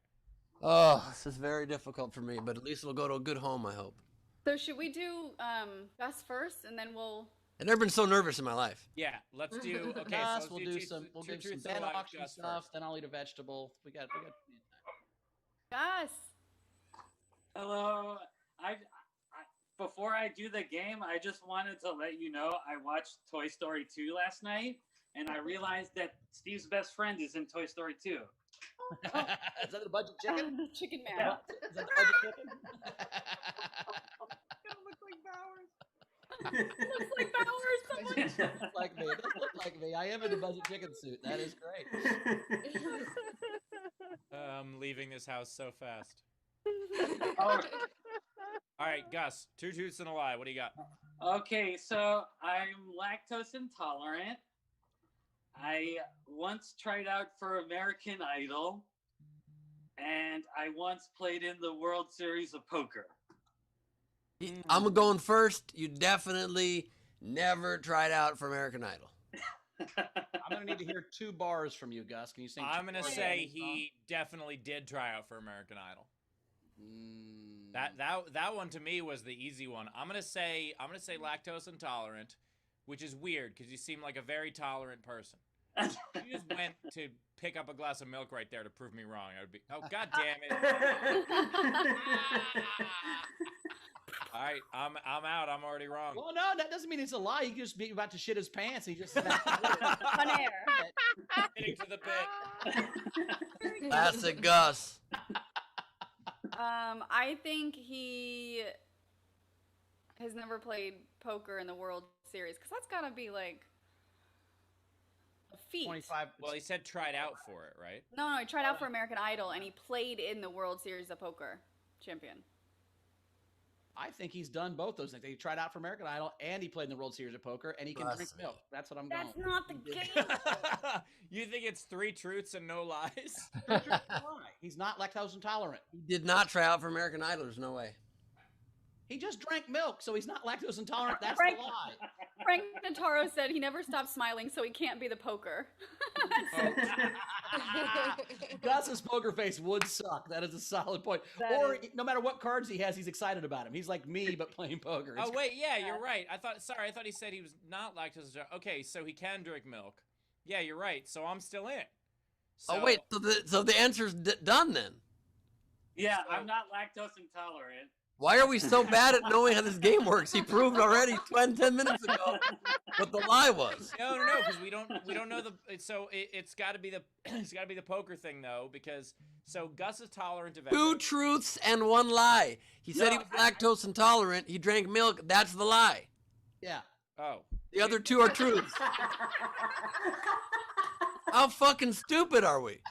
Oh, this is very difficult for me, but at least it'll go to a good home, I hope.
So should we do Gus first, and then we'll?
I've never been so nervous in my life.
Yeah, let's do. Okay,
Gus,
so
we'll do some
truths and
Ben
lies,
auction
Gus
stuff.
first.
Then I'll eat a vegetable. We got.
Gus.
Hello. Before I do the game, I just wanted to let you know I watched Toy Story 2 last night, and I realized that Steve's best friend is in Toy Story 2.
Is that the budget chicken?
The chicken man.
Yeah.
Is that the budget chicken?
Gonna look like Bowers.
Looks like Bowers. So much.
It does look like me. It does look like me. I am in the budget chicken suit. That is great.
I'm leaving this house so fast.
Oh,
All right, Gus, 2 truths and a lie. What do you got?
okay, so I'm lactose intolerant. I once tried out for American Idol, and I once played in the World Series of Poker.
I'm going first. You definitely never tried out for American Idol.
I'm gonna need to hear 2 bars from you, Gus. Can you sing?
I'm
2
gonna
bars
say
of the song?
he definitely did try out for American Idol.
Mm.
That one to me was the easy one. I'm gonna say lactose intolerant, which is weird because you seem like a very tolerant person. You just went to pick up a glass of milk right there to prove me wrong. I would be, oh god damn it! All right, I'm out. I'm already wrong.
Well, no, that doesn't mean it's a lie. He could just be about to shit his pants. He just
On air.
Getting to the bit.
Classic Gus.
I think he has never played poker in the World Series because that's gotta be like a feat.
25.
Well, he said tried out for it, right?
No, he tried out for American Idol and he played in the World Series of Poker champion.
I think he's done both those things. He tried out for American Idol and he played in the World Series of Poker and he can drink
Trust me.
milk. That's what I'm going.
That's not the game.
You think it's 3 truths and no lies?
He's not lactose intolerant.
He did not try out for American Idol. There's no way.
He just drank milk, so he's not lactose intolerant. That's
Frank-
the lie.
Frank Notaro said he never stopped smiling, so he can't be the poker.
Gus's poker face would suck. That is a solid point.
That
Or
is-
no matter what cards he has, he's excited about him. He's like me, but playing poker.
Oh
It's
wait, yeah, you're right. I thought he said he was not lactose intolerant. Okay, so he can drink milk. Yeah, you're right. So I'm still in.
Oh
So-
wait, so the answer's done then.
Yeah, I'm not lactose intolerant.
Why are we so bad at knowing how this game works? He proved already 10 minutes ago what the lie was.
No, because we don't know the. It's got to be the poker thing though, because Gus is tolerant of
2
everything.
truths and 1 lie. He said he was lactose intolerant. He drank milk. That's the lie.
Yeah.
Oh,
The other 2 are truths. How fucking stupid are we?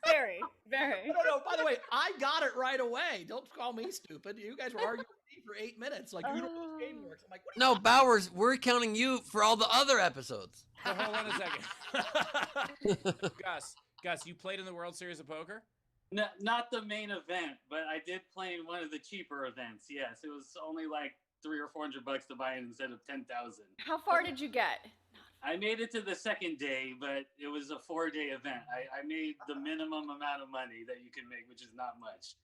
Very, very.
No. By the way, I got it right away. Don't call me stupid. You guys were arguing with me for 8 minutes. Like, you know how this game works. I'm like, what are you
No, Bowers, we're counting you for all the other episodes.
so hold on a second. Gus, you played in the World Series of Poker?
No, not the main event, but I did play in one of the cheaper events. Yes, it was only like $300 or $400 to buy it instead of 10,000.
How far did you get?
I made it to the second day, but it was a 4-day event. I made the minimum amount of money that you can make, which is not much.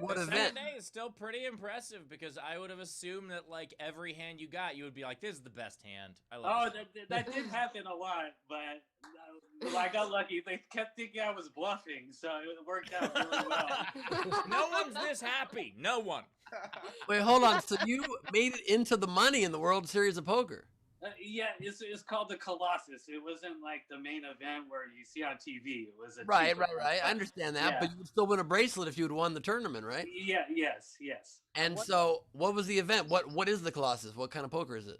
What
The
event?
second day is still pretty impressive because I would have assumed that like every hand you got, you would be like, "This is the best hand." I love.
Oh,
this
that did happen a lot, but I got lucky. They kept thinking I was bluffing, so it worked out really well.
No one's this happy. No one.
Wait, hold on. So you made it into the money in the World Series of Poker?
Yeah, it's called the Colossus. It wasn't like the main event where you see on TV. It was a
Right.
cheaper
I understand that,
Yeah.
but you would still win a bracelet if you had won the tournament, right?
Yeah. Yes.
And so, what was the event? What is the Colossus? What kind of poker is it?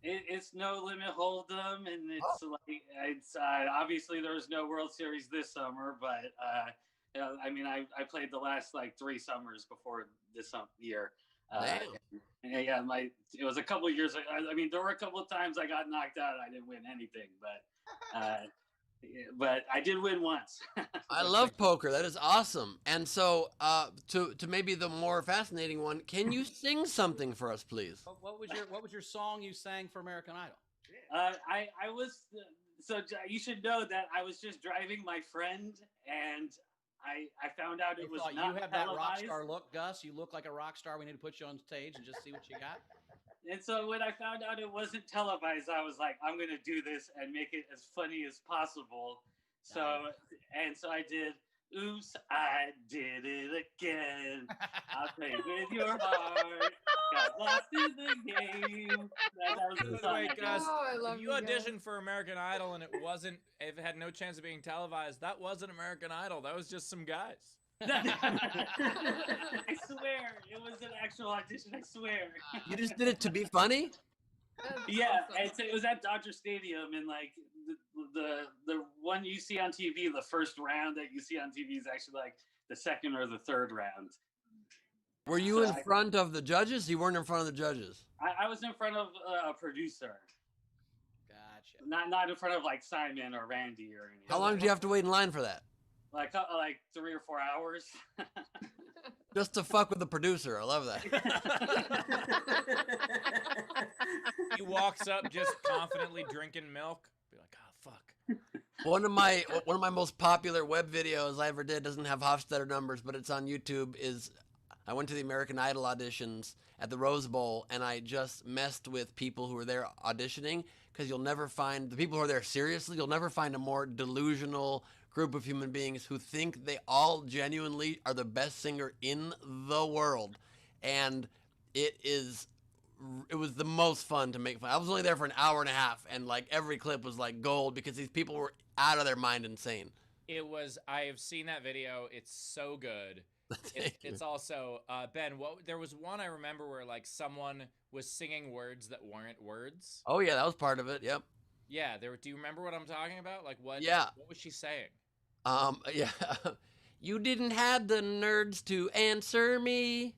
It's no limit hold'em, and
Oh.
it's obviously there was no World Series this summer, but I mean I played the last like 3 summers before this year. Yeah, it was a couple of years. I mean, there were a couple of times I got knocked out. I didn't win anything, but I did win once.
I love poker. That is awesome. And so, to maybe the more fascinating one, can you sing something for us, please?
What was your song you sang for American Idol?
I was so you should know that I was just driving my friend, and I found out
They
it was
thought,
not
you have that rock
televised.
star look, Gus. You look like a rock star. We need to put you on stage and just see what you got.
And so when I found out it wasn't televised, I was like, I'm gonna do this and make it as funny as possible. So I did. Oops, I did it again. I played with your heart. Got lost in the game. That was the song.
Wait, Gus,
Oh, I love
if you
you guys.
auditioned for American Idol and if it had no chance of being televised, that wasn't American Idol. That was just some guys.
I swear, it was an actual audition. I swear.
You just did it to be funny?
Yeah, it was at Dodger Stadium, and like the one you see on TV, the first round that you see on TV is actually like the second or the third round.
Were you in front of the judges? You weren't in front of the judges.
I was in front of a producer.
Gotcha.
Not in front of like Simon or Randy or anything.
How long did you have to wait in line for that?
Like 3 or 4 hours.
Just to fuck with the producer. I love that.
He walks up just confidently drinking milk. Be like, oh fuck.
One of my most popular web videos I ever did doesn't have Hofstetter numbers, but it's on YouTube. Is I went to the American Idol auditions at the Rose Bowl, and I just messed with people who were there auditioning, because you'll never find the people who are there seriously. You'll never find a more delusional group of human beings who think they all genuinely are the best singer in the world, and it was the most fun to make fun. I was only there for an hour and a half, and like every clip was like gold because these people were out of their mind insane.
I have seen that video. It's so good. It's also Ben. There was one I remember where like someone was singing words that weren't words.
Oh yeah, that was part of it. Yep.
Yeah, do you remember what I'm talking about? Like what?
Yeah.
What was she saying?
Yeah. You didn't have the nerds to answer me.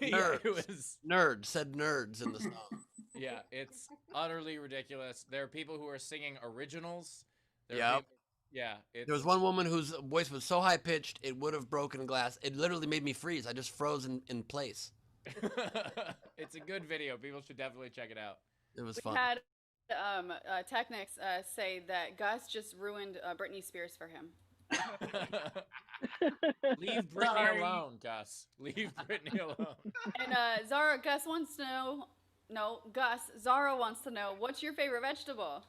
Yeah,
Nerds. Nerds said nerds in the song.
Yeah, it's utterly ridiculous. There are people who are singing originals.
Yep.
Yeah.
There was one woman whose voice was so high pitched it would have broken glass. It literally made me freeze. I just froze in place.
It's a good video. People should definitely check it out.
It was
We
fun.
had Technics say that Gus just ruined Britney Spears for him.
Leave Britney alone, Gus. Leave Britney alone.
And Gus wants to know, what's your favorite vegetable?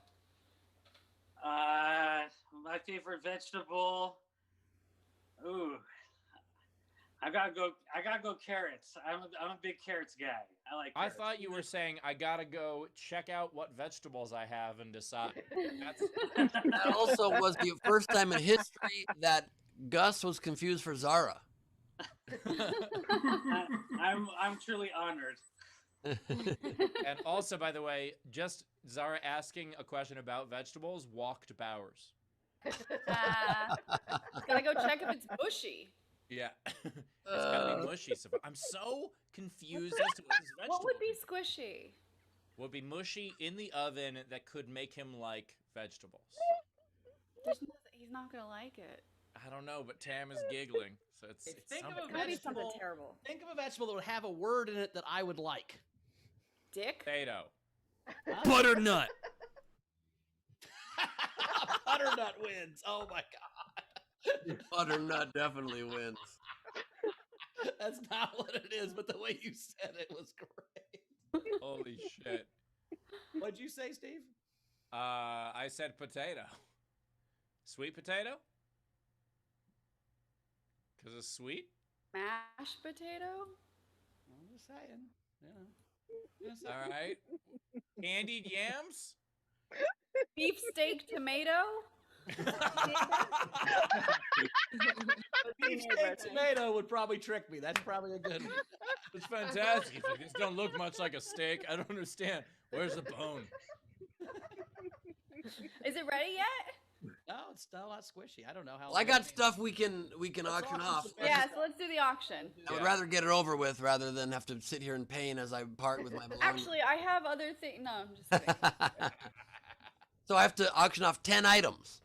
My favorite vegetable. Ooh, I gotta go carrots. I'm a big carrots guy. I like carrots.
I thought you were saying I gotta go check out what vegetables I have and decide.
That also was the first time in history that Gus was confused for Zara.
I'm truly honored.
And also, by the way, just Zara asking a question about vegetables walked Bowers.
Gotta go check if it's bushy.
Yeah. It's gotta be mushy. So I'm so confused as to what this vegetable
What would be squishy?
would be mushy in the oven that could make him like vegetables.
He's not gonna like it.
I don't know, but Tam is giggling, so it's
Think of
something.
a
Gotta be something
vegetable.
terrible.
Think of a vegetable that would have a word in it that I would like.
Dick?
Potato.
Butternut.
Butternut wins. Oh my god.
Butternut definitely wins.
That's not what it is, but the way you said it was great.
Holy shit.
What'd you say, Steve?
I said potato. Sweet potato? Because it's sweet?
Mashed potato?
I'm just saying. Yeah.
All right. Candied yams?
Beef steak tomato?
Beefsteak tomato would probably trick me. That's probably a good one.
It's fantastic. It's like, these don't look much like a steak. I don't understand. Where's the bone?
Is it ready yet?
No, it's still not squishy. I don't know how.
Well, I got stuff we can auction off.
Yeah, so let's do the auction.
I would rather get it over with rather than have to sit here in pain as I part with my belongings.
Actually, I have other things. No, I'm just kidding.
So I have to auction off 10 items.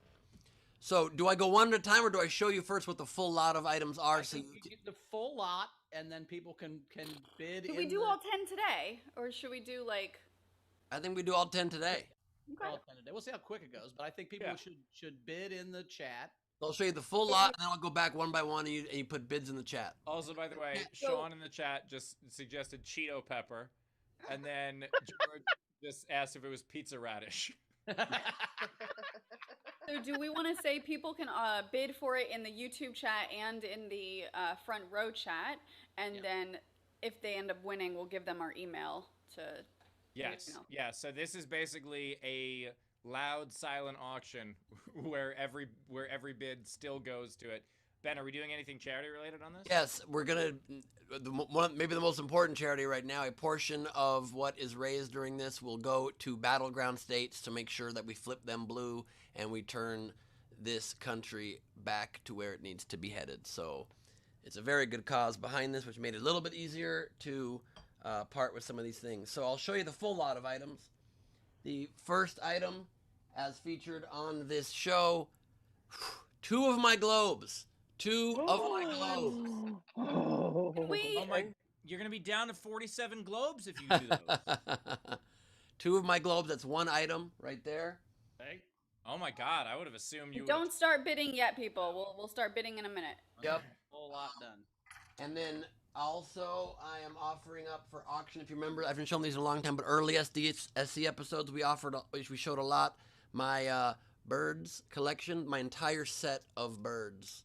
So do I go one at a time, or do I show you first what the full lot of items are?
I
So
think you get the full lot, and then people can bid.
Should we do all 10 today? Or should we do like.
I think we do all 10 today.
Okay.
all 10 today. We'll see how quick it goes, but I think people should bid in the chat.
So I'll show you the full lot, and then I'll go back one by one, and you put bids in the chat.
Also, by the way, Sean in the chat just suggested Cheeto pepper, and then George just asked if it was pizza radish.
So do we want to say people can bid for it in the YouTube chat and in the front row chat, and then if they end up winning, we'll give them our email to.
Yes. Yeah. So this is basically a loud, silent auction where every bid still goes to it. Ben, are we doing anything charity related on this?
Yes, we're gonna maybe the most important charity right now. A portion of what is raised during this will go to battleground states to make sure that we flip them blue and we turn this country back to where it needs to be headed. So it's a very good cause behind this, which made it a little bit easier to part with some of these things. So I'll show you the full lot of items. The first item, as featured on this show, 2 of my globes. 2 of my globes.
Oh my! You're gonna be down to 47 globes if you do those.
2 of my globes. That's 1 item right there.
Okay. Oh my God! I would have assumed you.
Don't start bidding yet, people. We'll start bidding in a minute.
Yep.
Whole lot done.
And then also, I am offering up for auction. If you remember, I've been showing these in a long time, but early SC episodes we showed a lot. My birds collection, my entire set of birds.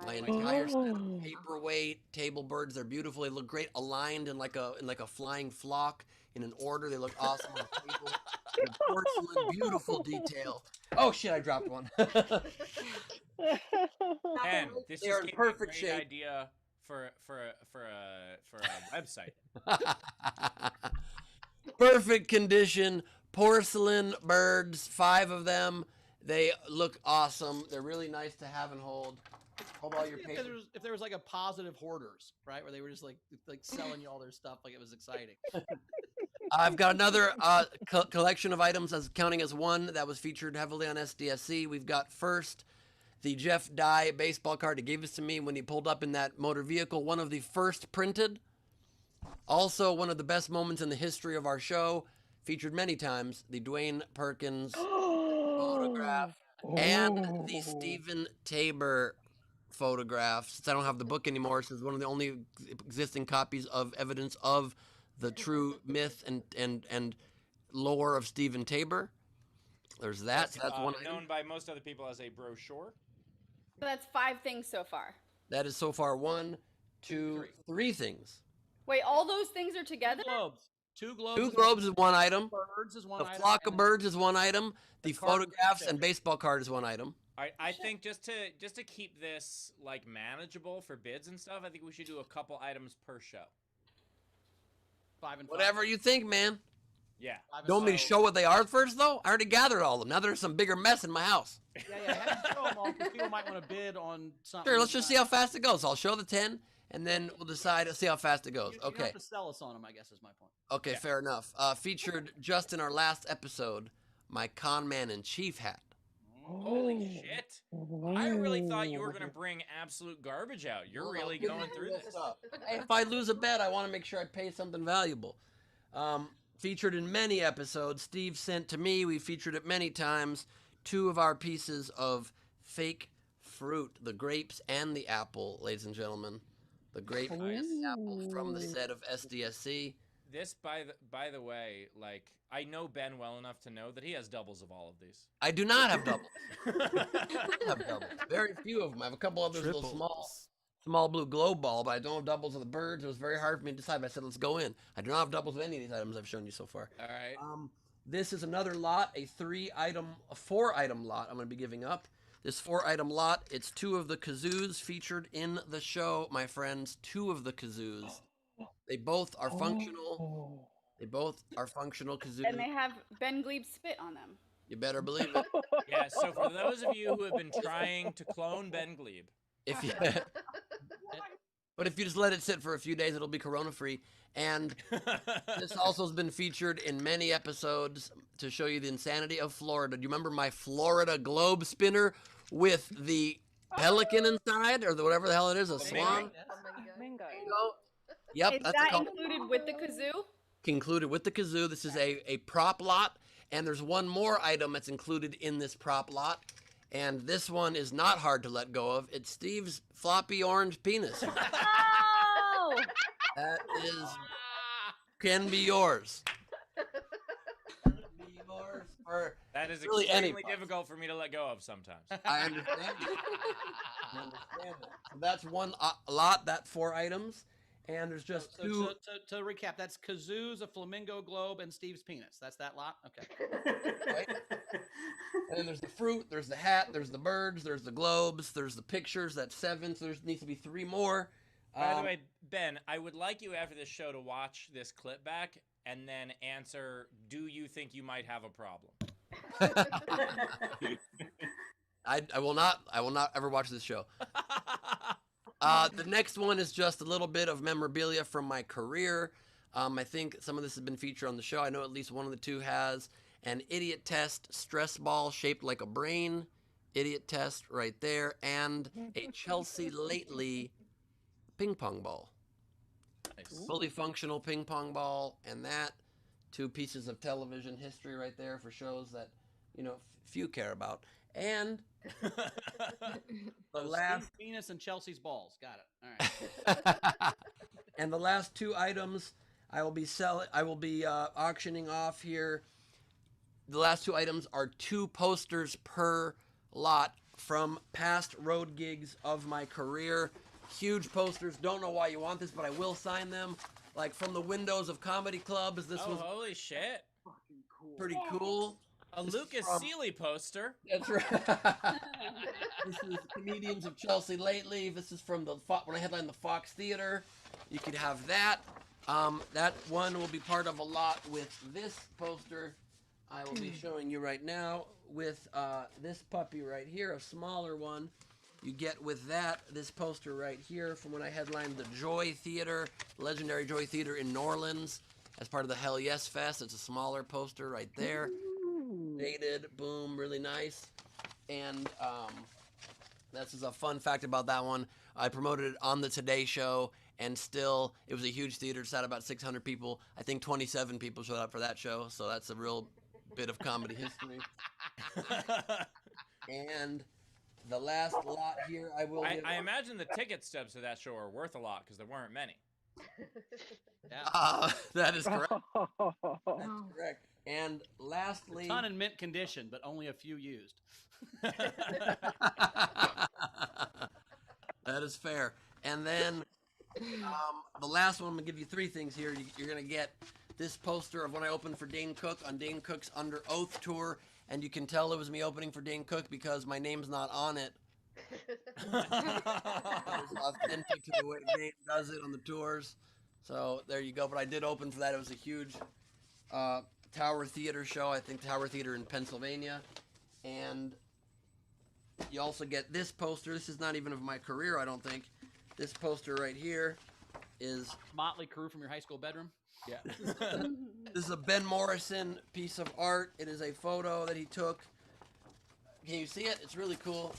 My entire set of paperweight table birds. They're beautiful. They look great aligned in like a flying flock in an order. They look awesome on the table. They're porcelain, beautiful detail. Oh shit! I dropped one.
And this
They
is
are in
gave me
perfect
a great
shape.
idea for a website.
Perfect condition, porcelain birds, 5 of them. They look awesome. They're really nice to have and hold. Hold all your papers.
If there was like a positive hoarders, right, where they were just like selling you all their stuff, like it was exciting.
I've got another collection of items as counting as 1 that was featured heavily on SDSC. We've got first the Jeff Dye baseball card he gave us to me when he pulled up in that motor vehicle, one of the first printed. Also, one of the best moments in the history of our show, featured many times, the Dwayne Perkins photograph and the Stephen Tabor photograph. Since I don't have the book anymore, since it's one of the only existing copies of evidence of the true myth and lore of Stephen Tabor. There's that. So that's one item.
Known by most other people as a brochure.
So that's 5 things so far.
That is so far 1, 2, 3 things.
Wait, all those things are together?
Two globes.
2 globes is 1 item.
Birds is 1
The
item.
flock of birds is 1 item. The
card
photographs
with
and baseball card is 1 item.
I think just to keep this like manageable for bids and stuff, I think we should do a couple items per show.
5 and 5.
Whatever you think, man.
Yeah.
You want me to show what they are first, though? I already gathered all of them. Now there's some bigger mess in my house.
Yeah. Have to show them all because people might want to bid on something.
Sure, let's just see how fast it goes. I'll show the 10, and then we'll decide to see how fast it goes.
You don't
Okay.
have to sell us on them, I guess is my point.
Okay, fair enough. Featured just in our last episode, my con man in chief hat.
Holy shit! I really thought you were gonna bring absolute garbage out. You're really going through this.
If I lose a bet, I want to make sure I pay something valuable. Featured in many episodes, Steve sent to me, we featured it many times, 2 of our pieces of fake fruit, the grapes and the apple, ladies and gentlemen. The grape and the apple from the set of SDSC.
This, by the way, like I know Ben well enough to know that he has doubles of all of these.
I do not have doubles. I don't have doubles. Very few of them. I have a couple others, little small blue globe ball, but I don't have doubles of the birds. It was very hard for me to decide, but I said, let's go in. I do not have doubles of any of these items I've shown you so far.
All right.
This is another lot, a 4-item lot I'm going to be giving up. This 4-item lot, it's 2 of the kazoos featured in the show, my friends. 2 of the kazoos. They both are functional. They both are functional kazoos.
And they have Ben Gleib spit on them.
You better believe it.
Yeah, so for those of you who have been trying to clone Ben Gleib,
but if you just let it sit for a few days, it'll be corona-free. And this also has been featured in many episodes to show you the insanity of Florida. Do you remember my Florida globe spinner with the pelican inside, or whatever the hell it is, a swan?
Mingo.
Yep,
Is
that's
that
called.
included with the kazoo?
Included with the kazoo. This is a prop lot, and there's one more item that's included in this prop lot, and this one is not hard to let go of. It's Steve's floppy orange penis.
Oh!
That can be yours.
that is
Really
extremely
anybody.
difficult for me to let go of sometimes.
I understand. I understand it. So that's one lot, that 4 items. And there's just
So
two.
to recap, that's kazoos, a flamingo globe, and Steve's penis. That's that lot? Okay.
Right? And then there's the fruit, there's the hat, there's the birds, there's the globes, there's the pictures. That's 7. So there needs to be 3 more.
By the way, Ben, I would like you after this show to watch this clip back and then answer, do you think you might have a problem?
I will not ever watch this show. The next one is just a little bit of memorabilia from my career. I think some of this has been featured on the show. I know at least one of the two has. An idiot test stress ball shaped like a brain. Idiot test right there. And a Chelsea Lately ping pong ball.
Nice.
Fully functional ping pong ball. And that, 2 pieces of television history right there for shows that, few care about. And the last
Steve's penis and Chelsea's balls. Got it. All right.
and the last 2 items I will be auctioning off here. The last 2 items are 2 posters per lot from past road gigs of my career. Huge posters. Don't know why you want this, but I will sign them. Like from the windows of comedy clubs. This was
holy shit.
Fucking cool.
pretty cool.
A
This is
Lucas
from-
Seeley poster.
That's right. This is Comedians of Chelsea Lately. This is from when I headlined the Fox Theater. You could have that. That one will be part of a lot with this poster I will be showing you right now with this puppy right here, a smaller one. You get with that this poster right here from when I headlined the Joy Theater, legendary Joy Theater in New Orleans, as part of the Hell Yes Fest. It's a smaller poster right there. Dated, boom, really nice. And this is a fun fact about that one. I promoted it on the Today Show, and still, it was a huge theater. It sat about 600 people. I think 27 people showed up for that show, so that's a real bit of comedy history. And the last lot here, I will.
I imagine the ticket stubs to that show are worth a lot because there weren't many.
Yeah.
That is correct. That's correct. And lastly,
A ton in mint condition, but only a few used.
that is fair. And then the last one, I'm going to give you 3 things here. You're going to get this poster of when I opened for Dane Cook on Dane Cook's Under Oath tour. And you can tell it was me opening for Dane Cook because my name's not on it. It's authentic to the way Dane does it on the tours. So there you go. But I did open for that. It was a huge Tower Theater show. I think Tower Theater in Pennsylvania. And you also get this poster. This is not even of my career, I don't think. This poster right here is
Motley Crue from your high school bedroom.
Yeah. This is a Ben Morrison piece of art. It is a photo that he took. Can you see it? It's really cool.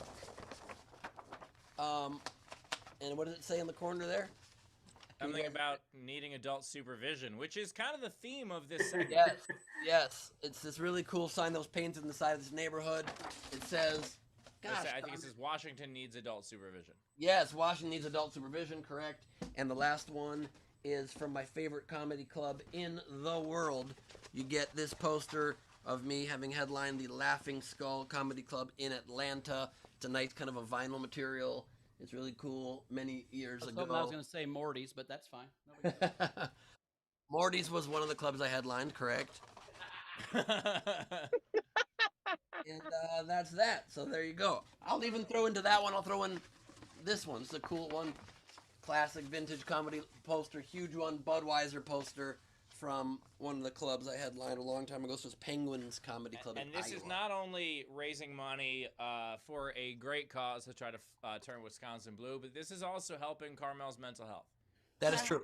And what does it say in the corner there?
Something about needing adult supervision, which is kind of the theme of this segment.
Yes, yes. It's this really cool sign that was painted on the side of this neighborhood. It says, gosh,
I think it says Washington needs adult supervision.
yes, Washington needs adult supervision, correct. And the last one is from my favorite comedy club in the world. You get this poster of me having headlined the Laughing Skull Comedy Club in Atlanta. It's a nice kind of a vinyl material. It's really cool. Many years ago.
I was going to say Morty's, but that's fine. No big deal.
Morty's was one of the clubs I headlined, correct. And that's that. So there you go. I'll even throw into that one. I'll throw in this one. It's a cool one. Classic vintage comedy poster. Huge one. Budweiser poster from one of the clubs I headlined a long time ago. So it's Penguins Comedy Club
And
in
this is
Iowa.
not only raising money for a great cause to try to turn Wisconsin blue, but this is also helping Carmel's mental health.
That is true.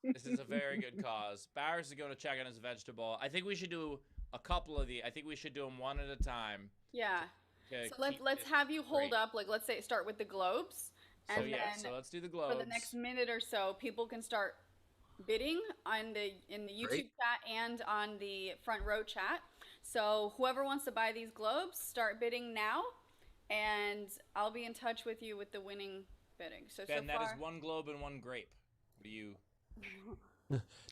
This is a very good cause. Barris is going to check on his vegetable. I think we should do a couple of these. I think we should do them one at a time.
Yeah.
to
So let's
keep
have you
it
hold
great.
up. Like, let's say start with the globes, and
So
then
yeah, so let's do the globes.
for the next minute or so, people can start bidding in the YouTube
Great.
chat and on the front row chat. So whoever wants to buy these globes, start bidding now, and I'll be in touch with you with the winning bidding. So
Ben,
so
that
far,
is one globe and one grape. Do you?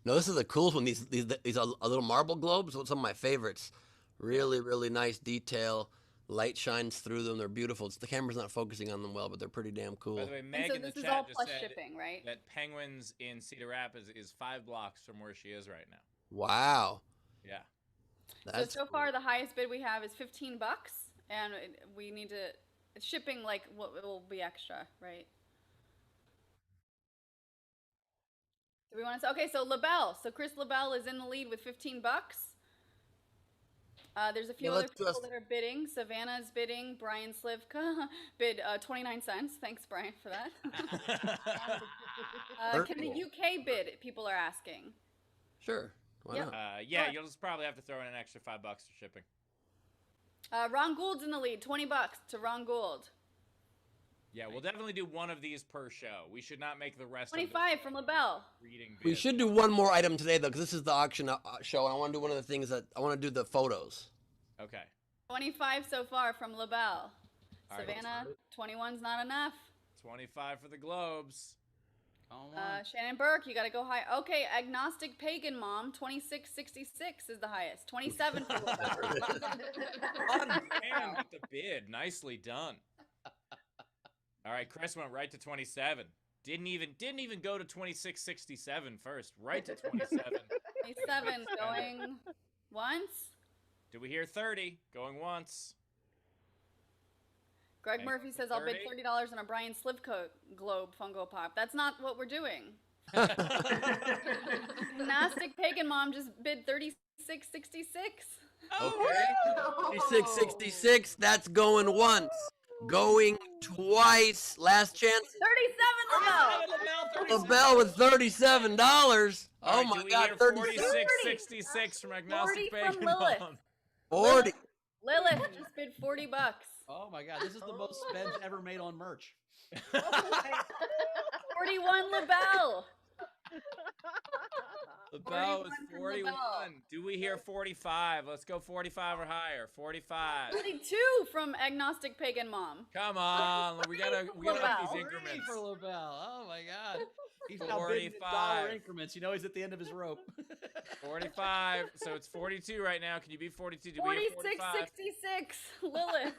No, this is the coolest one. These are little marble globes. Some of my favorites. Really, really nice detail. light shines through them. They're beautiful. The camera's not focusing on them well, but they're pretty damn cool.
By the way,
And
Meg
so
in the
this is
chat
all
just
plus
said
shipping, right?
that Penguins in Cedar Rapids is 5 blocks from where she is right now.
Wow.
Yeah.
That's
So far, the highest bid we have is $15, and we need to shipping like what will be extra, right? Do we want to say okay? So LaBelle, so Chris LaBelle is in the lead with $15. There's a few other people that are bidding. Savannah's bidding. Brian Slivka bid 29 cents. Thanks, Brian, for that. Can the UK bid? People are asking.
Sure. Why not?
Yeah, you'll just probably have to throw in an extra $5 for shipping.
Ron Gould's in the lead. $20 to Ron Gould.
Yeah, we'll definitely do one of these per show. We should not make the rest.
25 from LaBelle.
Reading.
We should do one more item today, though, because this is the auction show, and I want to do one of the things that I want to do the photos.
Okay.
25 so far from LaBelle.
All right,
Savannah, 21's not enough.
25 for the Globes.
Shannon Burke, you got to go high. Okay, Agnostic Pagan Mom, 2666 is the highest. 27 for LaBelle.
On brand with the bid. Nicely done. All right, Chris went right to 27. Didn't even go to 2667 first. Right to 27.
27 going once.
Did we hear 30? Going once.
Greg Murphy says I'll bid $30 on a Brian Slivka Globe Funko Pop. That's not what we're doing. Gnostic Pagan Mom just bid $36.66.
Okay. 3666. That's going once. Going twice. Last chance.
37
LaBelle with $37.
All
Oh
right,
my
do we
God.
hear
36.
46.66 from Agnostic
40 from
Pagan
Lilith.
Mom.
40.
Lilith just bid $40.
Oh my God, this is the most spent ever made on merch.
41 LaBelle.
LaBelle is
41 from
41.
LaBelle.
Do we hear 45? Let's go 45 or higher. 45.
42 from Agnostic Pagan Mom.
Come on, we gotta up
LaBelle.
these increments.
For LaBelle. Oh my God. He's now
45.
bidding dollar increments. You know he's at the end of his rope.
45. So it's 42 right now. Can you beat 42? Do we hear 45?
46.66 Lilith.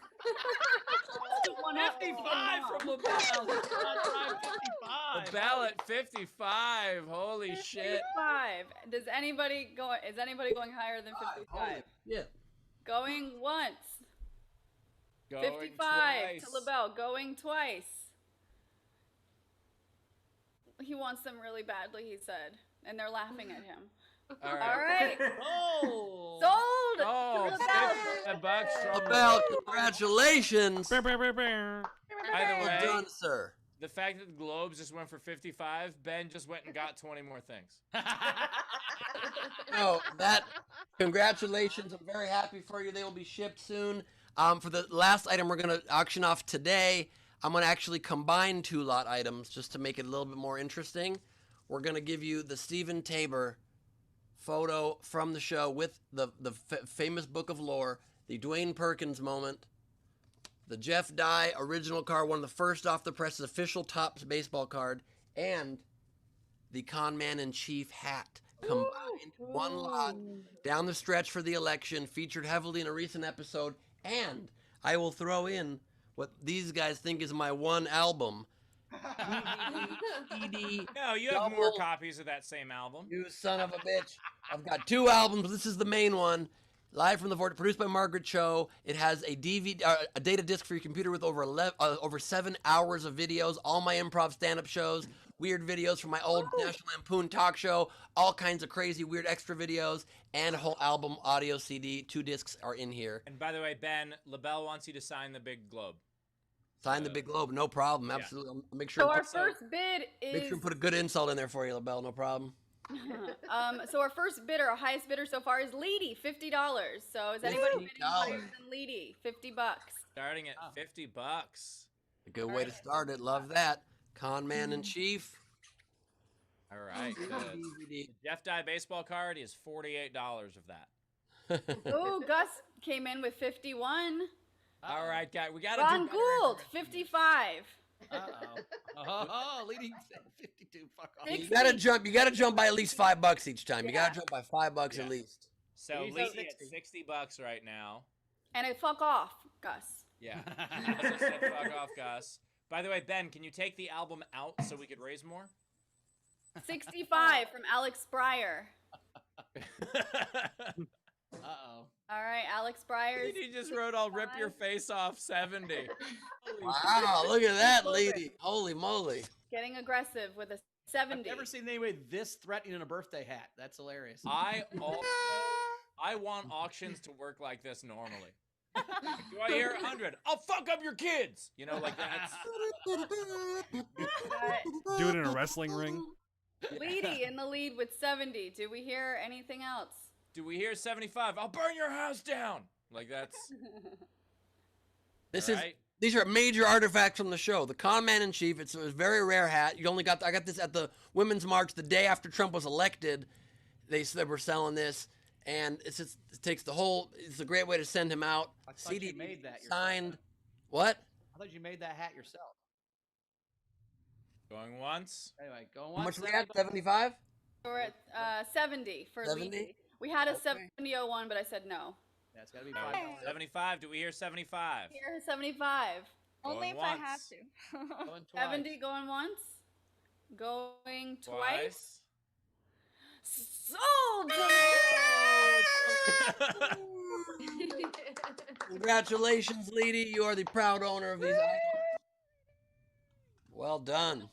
55 from LaBelle. 55.
LaBelle at 55. Holy shit.
55. Is anybody going higher than 55?
Yeah.
Going once.
Going
55
twice.
to LaBelle. Going twice. He wants them really badly, he said. And they're laughing at him.
All
All
right.
right.
Oh.
Sold!
Oh,
to LaBelle.
$50 from
LaBelle, congratulations.
By the
Well
way,
done, sir.
the fact that the Globes just went for 55, Ben just went and got 20 more things.
No, congratulations. I'm very happy for you. They will be shipped soon. For the last item we're going to auction off today, I'm going to actually combine 2 lot items just to make it a little bit more interesting. We're going to give you the Stephen Tabor photo from the show with the famous book of lore, the Dwayne Perkins moment, the Jeff Dye original card, one of the first off the press official Topps baseball card, and the Con Man in Chief hat combined, one lot, down the stretch for the election, featured heavily in a recent episode. And I will throw in what these guys think is my one album. CD.
No, you have more copies of that same album.
You son of a bitch. I've got 2 albums, but this is the main one. Live from the Fort, produced by Margaret Cho. It has a DVD, a data disc for your computer with over 7 hours of videos, all my improv stand-up shows, weird videos from my old National Lampoon talk show, all kinds of crazy, weird extra videos, and a whole album audio CD. 2 discs are in here.
And by the way, Ben, LaBelle wants you to sign the big globe.
Sign the big globe, no problem. Absolutely. I'll make sure.
So our first bid is.
Make sure and put a good insult in there for you, LaBelle. No problem.
So our first bidder, our highest bidder so far is Leedy, $50. So is anybody bidding higher than Leedy? $50.
Starting at $50.
A good way to start it. Love that. Con Man in Chief.
All right. The Jeff Dye baseball card is $48 of that.
Ooh, Gus came in with 51.
All right, guys, we got to
Ron
do better.
Gould, 55.
Oh, leading 52. Fuck off.
You gotta jump by at least $5 each time. You gotta jump by $5 at least.
So Leedy at $60 right now.
And a fuck off. Gus.
Yeah. He also said fuck off, Gus. By the way, Ben, can you take the album out so we could raise more?
65 from Alex Breyer.
Uh-oh.
All right, Alex Breyer's.
He just wrote, "I'll rip your face off." 70.
Wow, look at that lady. Holy moly.
Getting aggressive with a 70.
I've never seen anybody this threatening in a birthday hat. That's hilarious.
I want auctions to work like this normally. Do I hear 100? I'll fuck up your kids. You know, like that's.
Do it in a wrestling ring.
Leedy in the lead with 70. Do we hear anything else?
Do we hear 75? I'll burn your house down. Like that's.
These are major artifacts from the show. The con man in chief. It's a very rare hat. I got this at the Women's March the day after Trump was elected. They said we're selling this, and it takes the whole. It's a great way to send him out.
I thought you made that yourself.
Signed. What?
I thought you made that hat yourself.
Going once.
Anyway, going once.
How much we got? 75.
We're at 70 for
70?
Leedy. We had a 7001, but I said no.
Yeah, it's got to be
No,
5.
75. Do we hear 75?
Here, 75.
Only if
Going
I
once.
have to.
Going twice.
70 going once. Going twice. Sold!
Congratulations, Leedy. You are the proud owner of these items. Well done.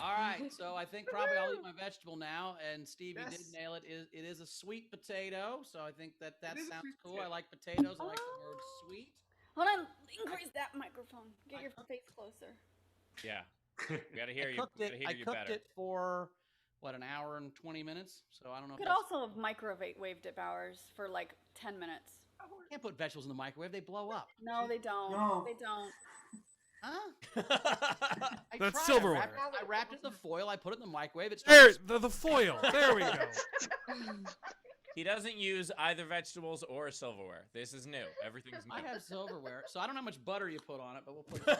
All right, so I think probably I'll eat my vegetable now. And Steve, you did nail it. It is a sweet potato, so I think that sounds cool. I like potatoes. I like the word sweet.
Hold on. Increase that microphone. Get your face closer.
Yeah. We gotta hear you.
I cooked it for, what, an hour and 20 minutes? So I don't know
You
if
could also have microwaved it, Bowers, for like 10 minutes.
You can't put vegetables in the microwave. They blow up.
No, they don't.
No.
They don't.
Huh?
That's
tried.
silverware.
I wrapped it in the foil. I put it in the microwave. It
There,
started
the foil. There we go.
He doesn't use either vegetables or silverware. This is new. Everything's new.
I have silverware, so I don't know how much butter you put on it, but we'll put. So I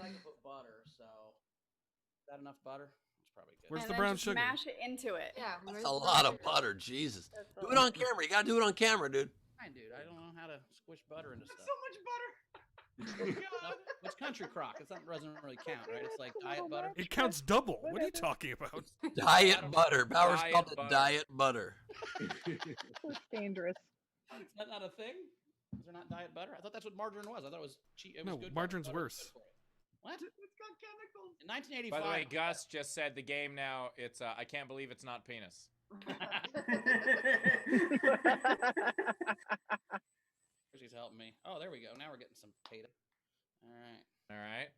can put butter. So is that enough butter? It's probably good.
Where's
And
the
then
brown
just
sugar?
Mash it into it.
Yeah.
That's a lot of butter. Jesus. Do it on camera. You gotta do it on camera, dude.
Fine, dude. I don't know how to squish butter into stuff.
So much butter.
No, it's country crock. It doesn't really count, right? It's like diet butter.
It counts double. What are you talking about?
Diet butter. Bowers
Diet
called it
butter.
diet butter.
It's dangerous.
Is that not a thing? Is there not diet butter? I thought that's what margarine was. I thought it was cheap. It was
No,
good
margarine's
butter.
worse.
What? It's got chemicals. In
By
1985.
the way, Gus just said the game now. It's I can't believe it's not penis.
She's helping me. Oh, there we go. Now we're getting some potato. All right.
All right.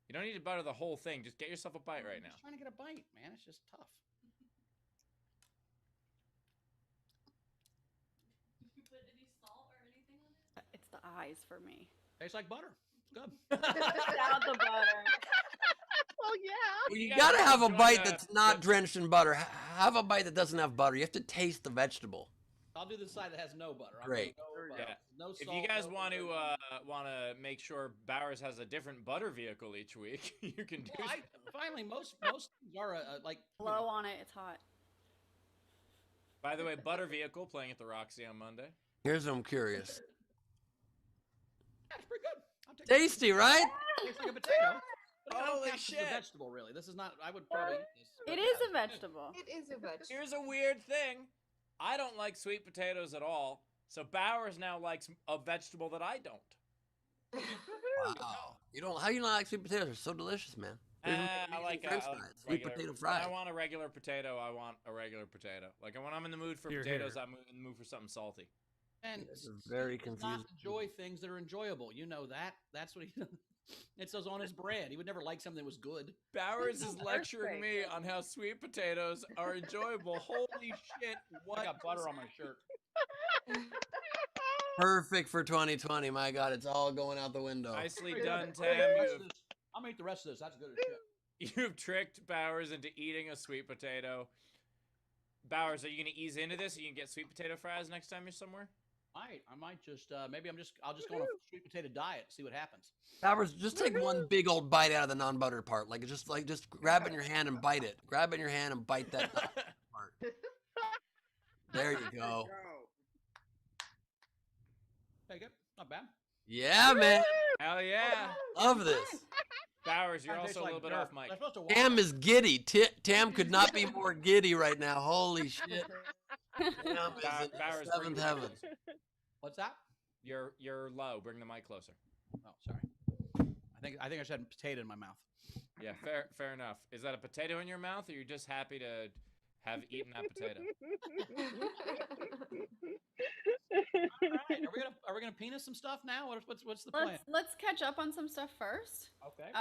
You don't need to butter the whole thing. Just get yourself a bite right
I'm
now.
just trying to get a bite, man. It's just tough.
It's the eyes for me.
Tastes like butter. It's good.
Without the butter.
Well, yeah.
You
guys
gotta have a
enjoy
bite
the-
that's not drenched in butter. Have a bite that doesn't have butter. You have to taste the vegetable.
I'll do the side that has no butter. I'm
Great.
gonna go,
Yeah.
No
If
salt,
you guys
no
want
butter.
to make sure Bowers has a different butter vehicle each week, you can do.
Well, finally, most things are like.
Blow on it. It's hot.
By the way, butter vehicle playing at the Roxy on Monday.
Here's what I'm curious.
Yeah, it's pretty good. I'll take
Tasty, right?
it. Tastes like a potato. But I don't
Holy
count this as
shit.
a vegetable, really. This is not. I would probably eat this.
It is a vegetable.
It is a vegetable.
Here's a weird thing. I don't like sweet potatoes at all. So Bowers now likes a vegetable that I don't.
Wow. You don't? How you not like sweet potatoes? They're so delicious, man.
I like
French
I like
fries, sweet
regular-
potato
When
fries.
I want a regular potato. I want a regular potato. Like when I'm in the mood for
Here,
potatoes,
here.
I'm in the mood for something salty.
And
This is very
Steve does not
confusing.
enjoy things that are enjoyable. You know that. That's what he. It says on his bread. He would never like something that was good.
Bowers is
Earthquake.
lecturing me on how sweet potatoes are enjoyable. Holy shit! What?
I got butter on my shirt.
Perfect for 2020. My God, it's all going out the window.
Nicely
Pretty
done,
good.
Tam.
I'll make the rest of this. That's good as shit.
You've tricked Bowers into eating a sweet potato. Bowers, are you gonna ease into this? Are you gonna get sweet potato fries next time you're somewhere?
I might just maybe I'll just go on a sweet potato diet, see what happens.
Bowers, just take one big old bite out of the non-butter part. Just grab it in your hand and bite it. Grab it in your hand and bite that part. There you go.
Take it. Not bad.
Yeah, man.
Hell yeah.
Love this.
Bowers, you're
Kinda tastes
also a little
like
bit
dirt.
off mic.
Am I supposed to walk?
Tam is giddy. Tam could not be more giddy right now. Holy shit. Tam is in
Bowers, bring
seventh
the mic
heaven.
closer.
What's that?
You're low. Bring the mic closer.
Oh, sorry. I think I should have potato in my mouth.
Yeah, fair enough. Is that a potato in your mouth, or you're just happy to have eaten that potato?
All right. Are we gonna penis some stuff now? What's the plan?
Let's catch up on some stuff first.
Okay.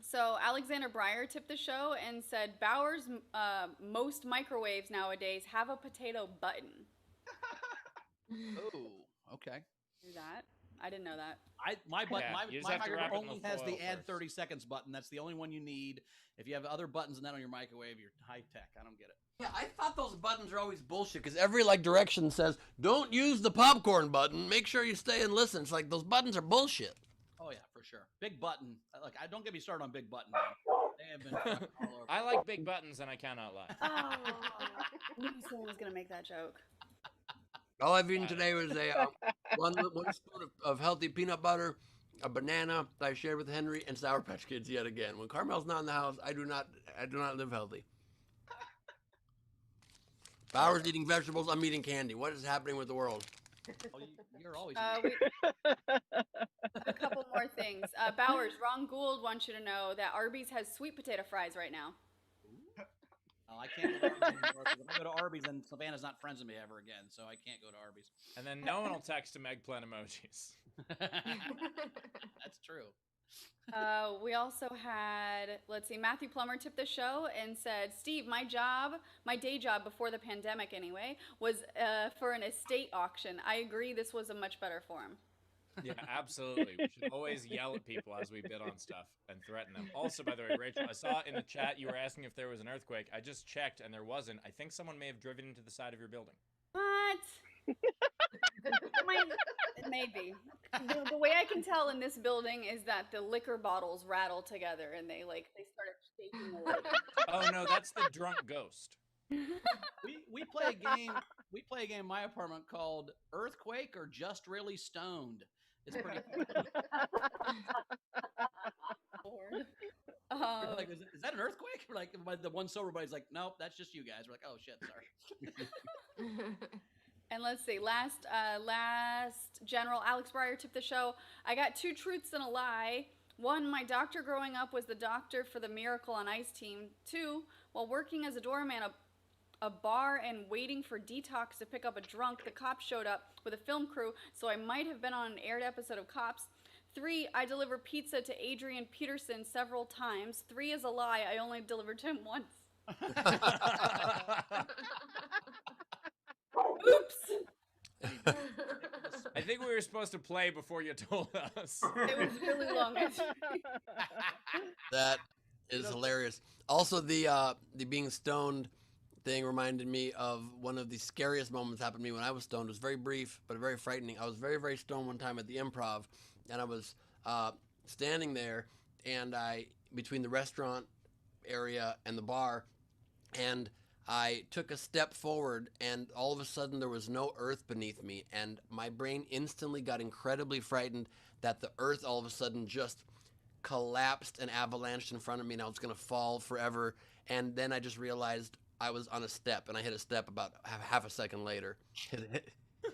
So Alexander Breyer tipped the show and said Bauer's most microwaves nowadays have a potato button.
Oh, okay.
Do that. I didn't know that.
My
you just have to
microwave
wrap it in
only
the
has the
foil
add
first.
30 seconds button. That's the only one you need. If you have other buttons than that on your microwave, you're high tech. I don't get it.
Yeah, I thought those buttons are always bullshit because every direction says don't use the popcorn button. Make sure you stay and listen. It's like those buttons are bullshit.
Oh yeah, for sure. Big button. Like I don't get me started on big button. Man. They have been fucking all over.
I like big buttons, and I cannot lie.
Oh, I knew someone was gonna make that joke.
All I've eaten today was a one spoon of healthy peanut butter, a banana that I shared with Henry, and Sour Patch Kids yet again. When Carmel's not in the house, I do not live healthy. Bauer's eating vegetables. I'm eating candy. What is happening with the world?
Oh, you're always.
A couple more things. Bowers, Ron Gould wants you to know that Arby's has sweet potato fries right now.
Oh, I can't go to Arby's anymore. 'Cause if I go to Arby's, then Savannah's not friends with me ever again, so I can't go to Arby's.
And then no one will text him eggplant emojis.
That's true.
We also had, let's see, Matthew Plummer tipped the show and said, Steve, my day job before the pandemic anyway, was for an estate auction. I agree this was a much better form.
Yeah, absolutely. We should always yell at people as we bid on stuff and threaten them. Also, by the way, Rachel, I saw in the chat you were asking if there was an earthquake. I just checked and there wasn't. I think someone may have driven into the side of your building.
What? Maybe. The way I can tell in this building is that the liquor bottles rattle together and they started shaking a little.
Oh no, that's the drunk ghost.
We play a game. We play a game in my apartment called Earthquake or Just Really Stoned. It's pretty fun. Like, is that an earthquake? Like the one sober buddy's like, nope, that's just you guys. We're like, oh shit, sorry.
And let's see, last General Alex Breyer tipped the show. I got 2 truths and a lie. 1, my doctor growing up was the doctor for the Miracle on Ice team. 2, while working as a doorman a bar and waiting for Detox to pick up a drunk, the cops showed up with a film crew, so I might have been on an aired episode of Cops. 3, I delivered pizza to Adrian Peterson several times. 3 is a lie, I only delivered to him once. Oops.
I think we were supposed to play before you told us.
It was really long.
That is hilarious. Also, the being stoned thing reminded me of one of the scariest moments happened to me when I was stoned. It was very brief, but very frightening. I was very, very stoned one time at the Improv, and I was standing there, and between the restaurant area and the bar, and I took a step forward, and all of a sudden there was no earth beneath me, and my brain instantly got incredibly frightened that the earth all of a sudden just collapsed and avalanched in front of me, and I was going to fall forever. And then I just realized I was on a step, and I hit a step about half a second later.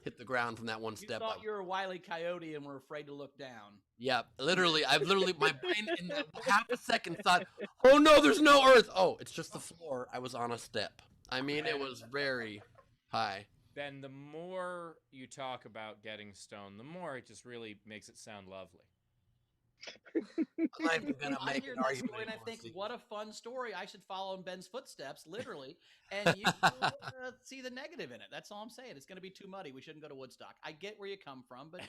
Hit the ground from that one
You
step.
thought you were a Wile E. Coyote and were afraid to look down.
Yeah, literally, my brain in that half a second thought, oh no, there's no earth. Oh, it's just the floor. I was on a step. I mean, it was very high.
Ben, the more you talk about getting stoned, the more it just really makes it sound lovely.
I'm not even gonna
I
make
hear
an
that
argument
story and I
anymore,
think,
Steve.
what a fun story. I should follow in Ben's footsteps, literally, and you will see the negative in it. That's all I'm saying. It's going to be too muddy. We shouldn't go to Woodstock. I get where you come from, but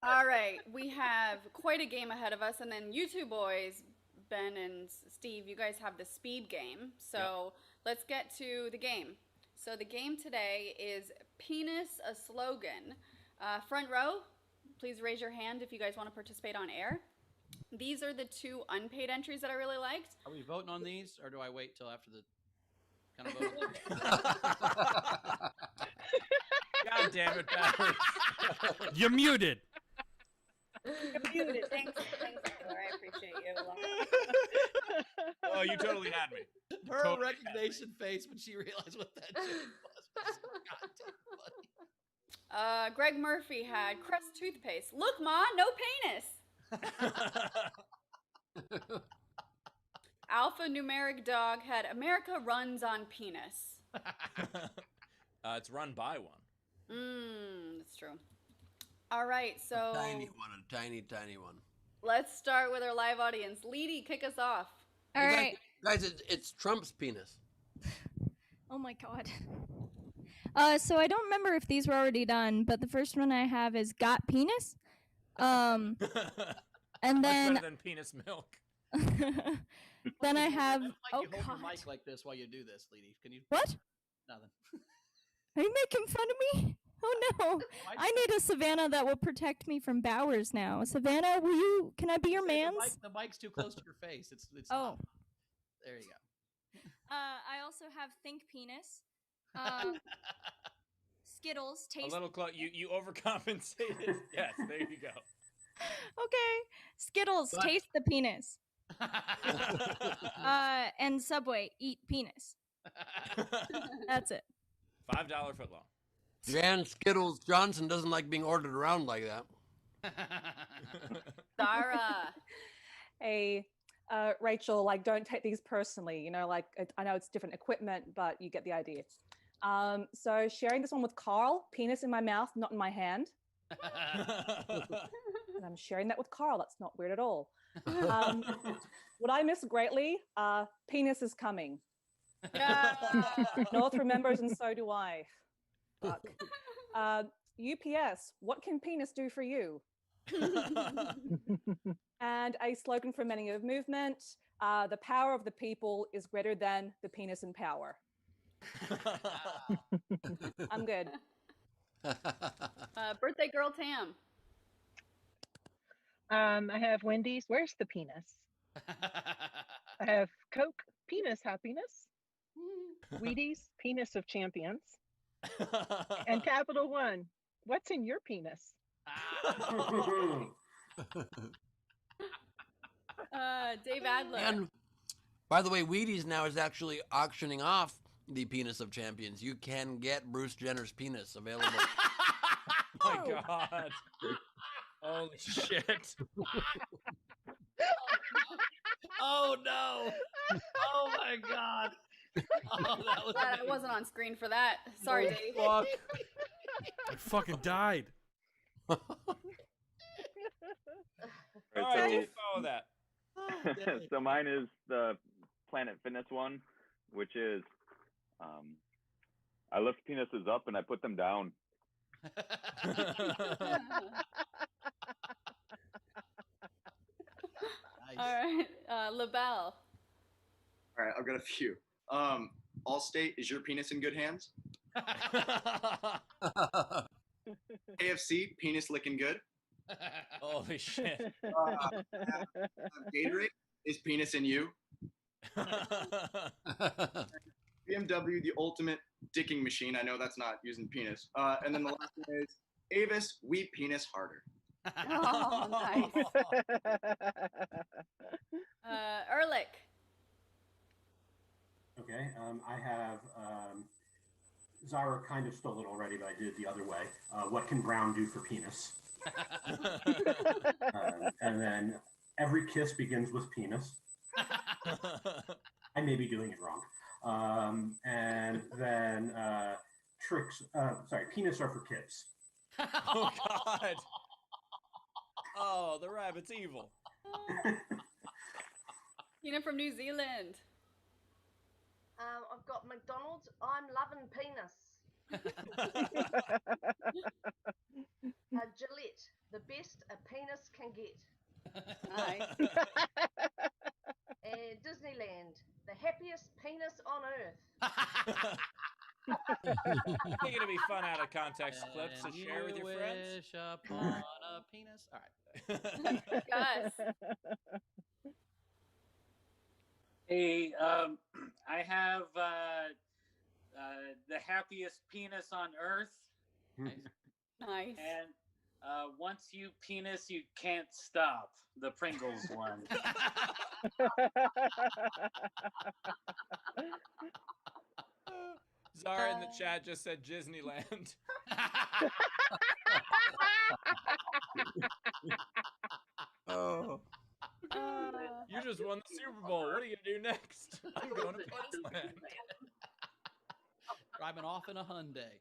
All right, we have quite a game ahead of us, and then you two boys, Ben and Steve, you guys have the speed game. So let's get to the game. So the game today is Penis a Slogan. Front row, please raise your hand if you guys want to participate on air. These are the 2 unpaid entries that I really liked.
are we voting on these, or do I wait till after the kind of vote?
God damn it, Bowers.
You muted.
You're muted. Thanks, Taylor. I appreciate you a lot.
Oh, you totally had me.
Her
Totally
recognition face when she realized what that joke was goddamn funny.
Greg Murphy had Crest toothpaste. Look, Ma, no penis. Alphanumeric Dog had America runs on penis.
It's run by one.
That's true. All right, so
A tiny one.
let's start with our live audience. Leedy, kick us off.
All
Hey,
right.
Guys, it's Trump's penis.
Oh my god. So I don't remember if these were already done, but the first one I have is got penis. And
Much
then
better than penis milk.
then I have
I don't
oh
like you hold
god.
your mic like this while you do this, Leedy. Can you?
What?
Nothing.
Are you making fun of me? Oh no. I need a Savannah that will protect me from Bowers now. Savannah, can I be your mans?
The mic's too close to your face. It's
Oh.
There you go.
I also have think penis. Skittles,
A
taste.
little close. You overcompensated. Yes, there you go.
Okay. Skittles,
What?
taste the penis. And Subway, eat penis. That's it.
$5 footlong.
Jan Skittles Johnson doesn't like being ordered around like that.
Sarah.
Hey, Rachel, like, don't take these personally. You know, like, I know it's different equipment, but you get the idea. So sharing this one with Carl, penis in my mouth, not in my hand. And I'm sharing that with Carl. That's not weird at all. What I miss greatly, penis is coming. North remembers, and so do I. Fuck. UPS, what can penis do for you? And a slogan for many of movement, the power of the people is greater than the penis in power. I'm good.
Birthday girl Tam.
I have Wendy's. Where's the penis? I have Coke. Penis happiness. Wheaties. Penis of champions. And Capital One. What's in your penis?
Dave Adler.
And by the way, Wheaties now is actually auctioning off the penis of champions. You can get Bruce Jenner's penis available.
My God. Holy shit.
Oh no! Oh my god! Oh, that was
I wasn't on screen for that. Sorry, Dave.
Fuck.
I fucking died.
All right, so follow that.
So mine is the Planet Fitness one, which is I lift penises up and I put them down.
Nice.
All right, LaBelle.
All right, I've got a few. Allstate, is your penis in good hands? KFC, penis licking good.
Holy shit.
Gatorade, is penis in you? BMW, the ultimate dicking machine. I know that's not using penis. And then the last one is Avis, we penis harder.
Oh, nice. Ehrlich.
Okay, I have Zara kind of stole it already, but I did it the other way. What can Brown do for penis? And then every kiss begins with penis. I may be doing it wrong. And then penis are for kids.
Oh God. Oh, the rabbit's evil.
Tina from New Zealand.
I've got McDonald's. I'm loving penis. Gillette, the best a penis can get.
Nice.
And Disneyland, the happiest penis on earth.
They're gonna be fun out of context clips to share with your friends.
Wish upon a penis. All right.
Gus.
Hey, I have the happiest penis on earth,
Nice.
And once you penis, you can't stop. The Pringles one.
Zara in the chat just said Disneyland.
Oh.
You just won the Super Bowl. What are you gonna do next? I'm going to Disneyland.
Driving off in a Hyundai.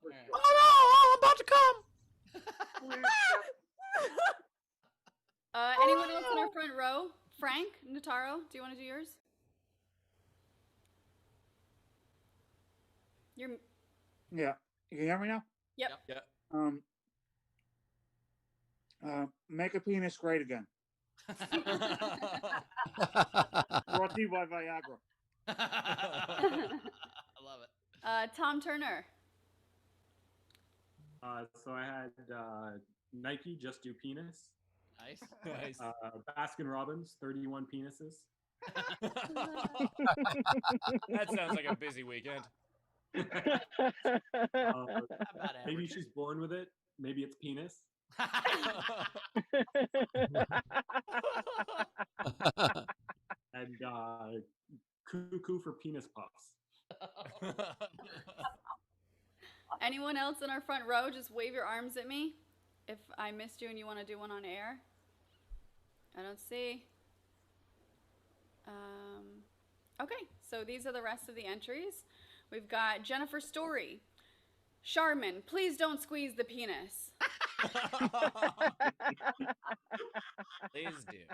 Oh no, I'm about to come.
Anyone else in our front row? Frank, Nataro, do you want to do yours? You're.
Yeah. You can hear me now?
Yep.
Yeah.
Make a penis great again. Brought to you by Viagra.
I love it.
Tom Turner.
So I had Nike just do penis.
Nice.
Nice.
Baskin Robbins 31 penises.
That sounds like a busy weekend.
Maybe she's born with it. Maybe it's penis. And cuckoo for penis puffs.
Anyone else in our front row? Just wave your arms at me if I missed you and you want to do one on air. I don't see. Okay, so these are the rest of the entries. We've got Jennifer Story. Charmin, please don't squeeze the penis.
Please do.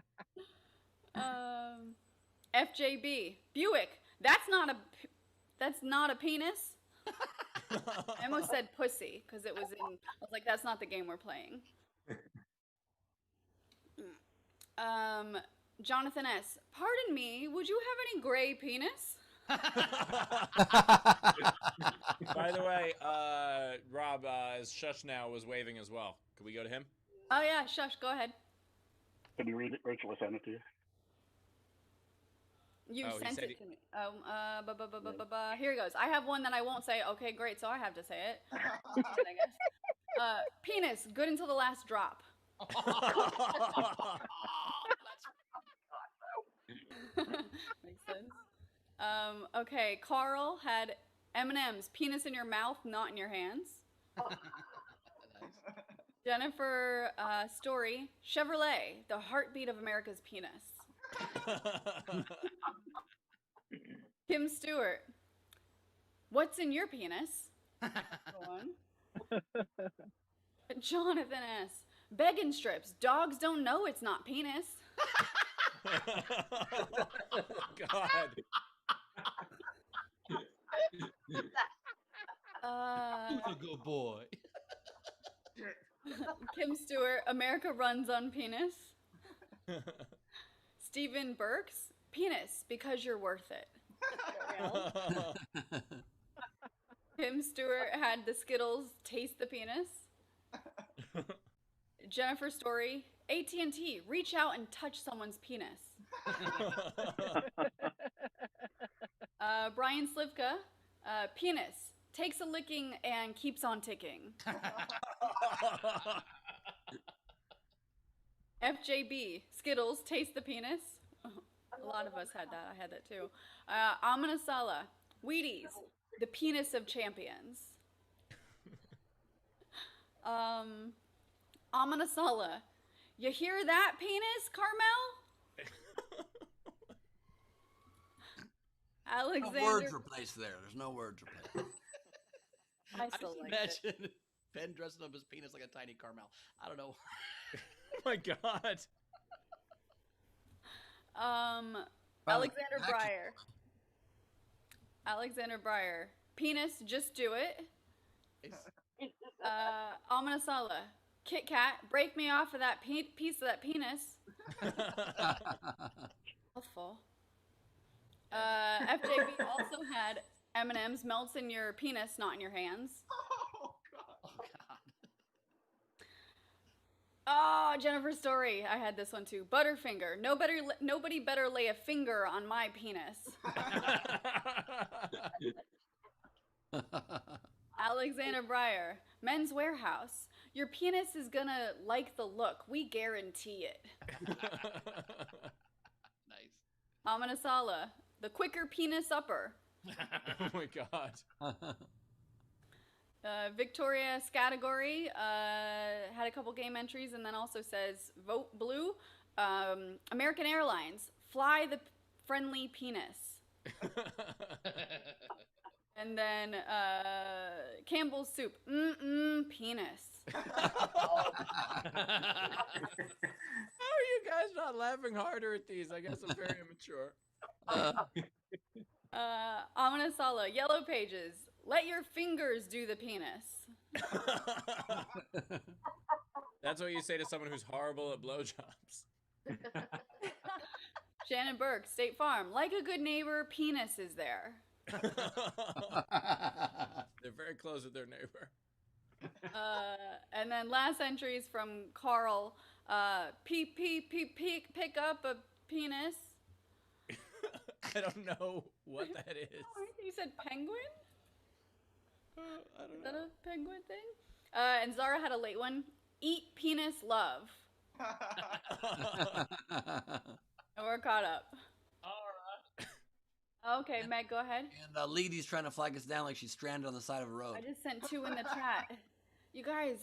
FJB, Buick, that's not a penis. I almost said pussy because it was in. I was like, that's not the game we're playing. Jonathan S. Pardon me, would you have any gray penis?
By the way, Rob, Shush Now was waving as well. Could we go to him?
Oh yeah, shush. Go ahead.
Can you read it? Rachel will send it to you.
You
Oh, he
sent
said
it to me. Here it goes. I have one that I won't say. Okay, great. So I have to say it. I guess. Penis, good until the last drop. Makes sense. Okay, Carl had M&M's, penis in your mouth, not in your hands. Jennifer Story, Chevrolet, the heartbeat of America's penis. Kim Stewart, what's in your penis? Go on. Jonathan S. Begging strips, dogs don't know it's not penis.
God.
Who's a good boy?
Kim Stewart, America runs on penis. Stephen Burks, penis because you're worth it. Kim Stewart had the Skittles, taste the penis. Jennifer Story, AT&T, reach out and touch someone's penis. Brian Slivka, penis, takes a licking and keeps on ticking. FJB, Skittles, taste the penis. A lot of us had that. I had that too. Amanasala, Wheaties, the penis of champions. Amanasala, you hear that penis, Carmel? Alexander.
No words replaced there. There's no words replaced.
I still like it.
Imagine Ben dressing up his penis like a tiny Carmel. I don't know.
Oh my God.
Alexander Breyer. Alexander Breyer. Penis, just do it. Amanasala. Kit Kat, break me off of that piece of that penis. Awful. FJB also had M&M's, melts in your penis, not in your hands.
Oh God.
Oh, Jennifer Story. I had this one too. Butterfinger. Nobody better lay a finger on my penis. Alexander Breyer, Men's Warehouse. Your penis is gonna like the look. We guarantee it.
Nice.
Amanasala, the quicker penis upper.
Oh my god.
Victoria Scategory had a couple game entries and then also says vote blue. American Airlines, fly the friendly penis. And then Campbell's Soup, penis.
How are you guys not laughing harder at these? I guess I'm very immature.
Amanasala, Yellow Pages, let your fingers do the penis.
That's what you say to someone who's horrible at blowjobs.
Shannon Burke, State Farm, like a good neighbor, penis is there.
They're very close with their neighbor.
And then last entries from Carl, pick up a penis.
I don't know what that is.
You said penguin?
I don't
Is that a penguin thing? And Zara had a late one. Eat penis love. And we're caught up.
All right.
Okay, Meg, go ahead.
And Leedy's trying to flag us down like she's stranded on the side of a road.
I just sent 2 in the chat. You guys,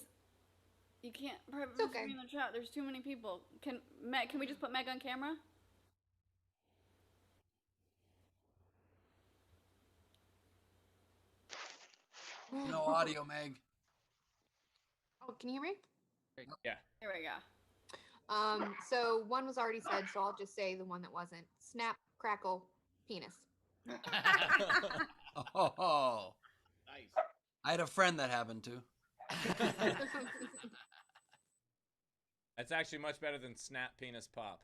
you can't put
okay.
in the chat. There's too many people. Can we just put Meg on camera?
No audio, Meg.
Oh, can you hear me?
Yeah.
Here we go.
So one was already said, so I'll just say the one that wasn't. Snap, crackle, penis.
Oh,
Nice.
I had a friend that happened to.
That's actually much better than snap penis pop.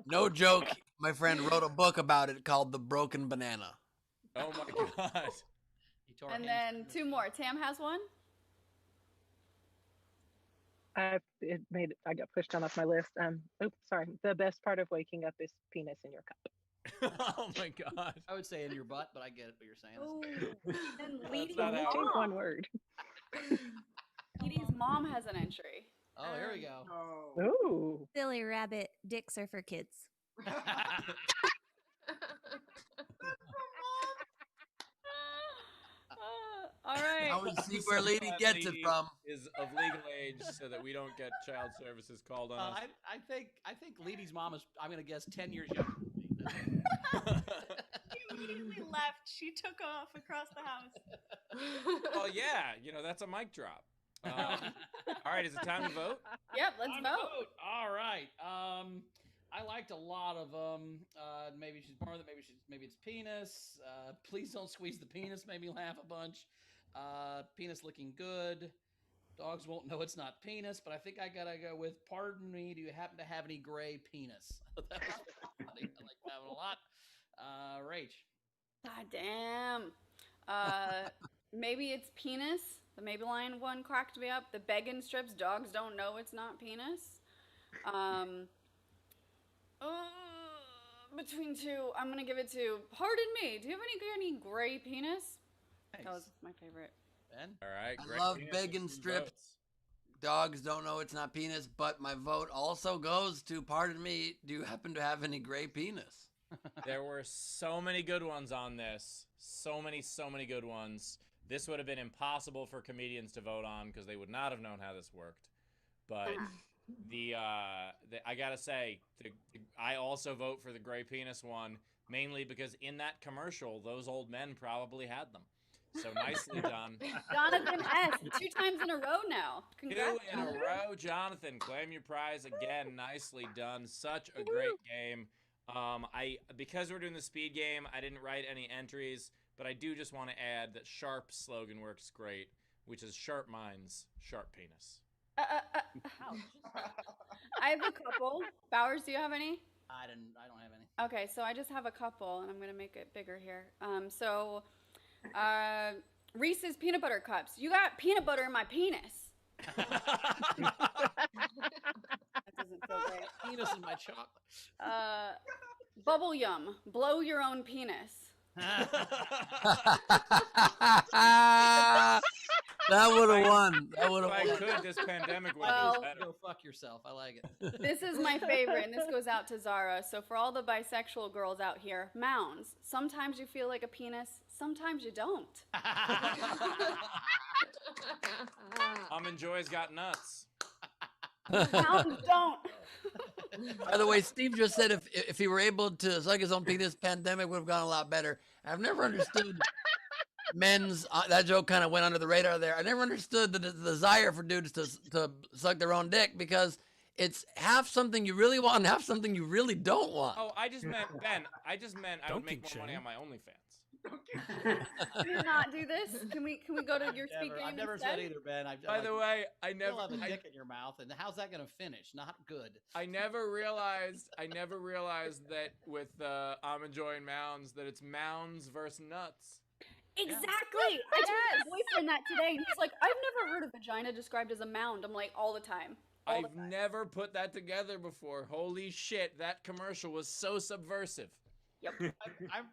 No joke. My friend wrote a book about it called The Broken Banana.
Oh my god.
And then 2 more. Tam has one.
I got pushed on off my list. Oops, sorry. The best part of waking up is penis in your cup.
Oh my god.
I would say in your butt, but I get what you're saying.
Oh, and Leedy's
not how it
Change
works.
one word.
Leedy's mom has an entry.
Oh, here we go.
Ooh.
Silly rabbit, dicks are for kids.
All right.
Now we see where Lady gets it from.
Is of legal age so that we don't get child services called on us.
I think Leedy's mom is, I'm gonna guess, 10 years younger.
She immediately left. She took off across the house.
Well, yeah, that's a mic drop. All right, is it time to vote?
Yep, let's
Time to
vote.
All right. I liked a lot of them. Maybe she's more than maybe it's penis. Please don't squeeze the penis. Made me laugh a bunch. Penis looking good. Dogs won't know it's not penis, but I think I gotta go with pardon me. Do you happen to have any gray penis? That was funny. I like that one a lot. Rach.
God damn. Maybe it's penis. The Maybelline one cracked me up. The begging strips. Dogs don't know it's not penis. Between 2, I'm gonna give it to. Pardon me. Do you have any gray penis?
Thanks.
That was my favorite.
Ben?
All right,
I
great.
love
Penis
begging
with some
strips.
votes.
Dogs don't know it's not penis, but my vote also goes to, pardon me, do you happen to have any gray penis?
There were so many good ones on this. So many good ones. This would have been impossible for comedians to vote on because they would not have known how this worked. But I gotta say, I also vote for the gray penis one, mainly because in that commercial, those old men probably had them. So nicely done.
Jonathan S. 2 times in a row now.
2
Congrats.
in a row, Jonathan. Claim your prize again. Nicely done. Such a great game. Because we're doing the speed game, I didn't write any entries, but I do just want to add that Sharp's slogan works great, which is Sharp Minds, Sharp Penis.
I have a couple. Bowers, do you have any?
I don't have any.
Okay, so I just have a couple, and I'm gonna make it bigger here. Reese's peanut butter cups. You got peanut butter in my penis. That doesn't feel great.
Penis in my chocolate.
Bubble yum. Blow your own penis.
That would have won. That would
If I
have
could,
won.
this pandemic would
Well,
have been better.
Go fuck yourself. I like it.
This is my favorite, and this goes out to Zara. So for all the bisexual girls out here, mounds. Sometimes you feel like a penis, sometimes you don't.
Almond Joy's got nuts.
Mounds don't.
By the way, Steve just said if he were able to suck his own penis, pandemic would have gone a lot better. I've never understood men's that joke kind of went under the radar there. I never understood the desire for dudes to suck their own dick because it's half something you really want and half something you really don't want.
Oh, I just meant Ben. I just meant I would
Don't
make
kink
more money
shame.
on my OnlyFans.
Can we not do this? Can we go to your speed game
I've never
instead?
said either, Ben.
By the way, I
you
never.
have a dick in your mouth, and how's that going to finish? Not good.
I never realized that with Almond Joy and Mounds that it's Mounds versus nuts.
Exactly. I told my boyfriend that today, and he's like, "I've never heard a vagina described as a mound." I'm like, all the time.
I've never put that together before. Holy shit, that commercial was so subversive.
Yep.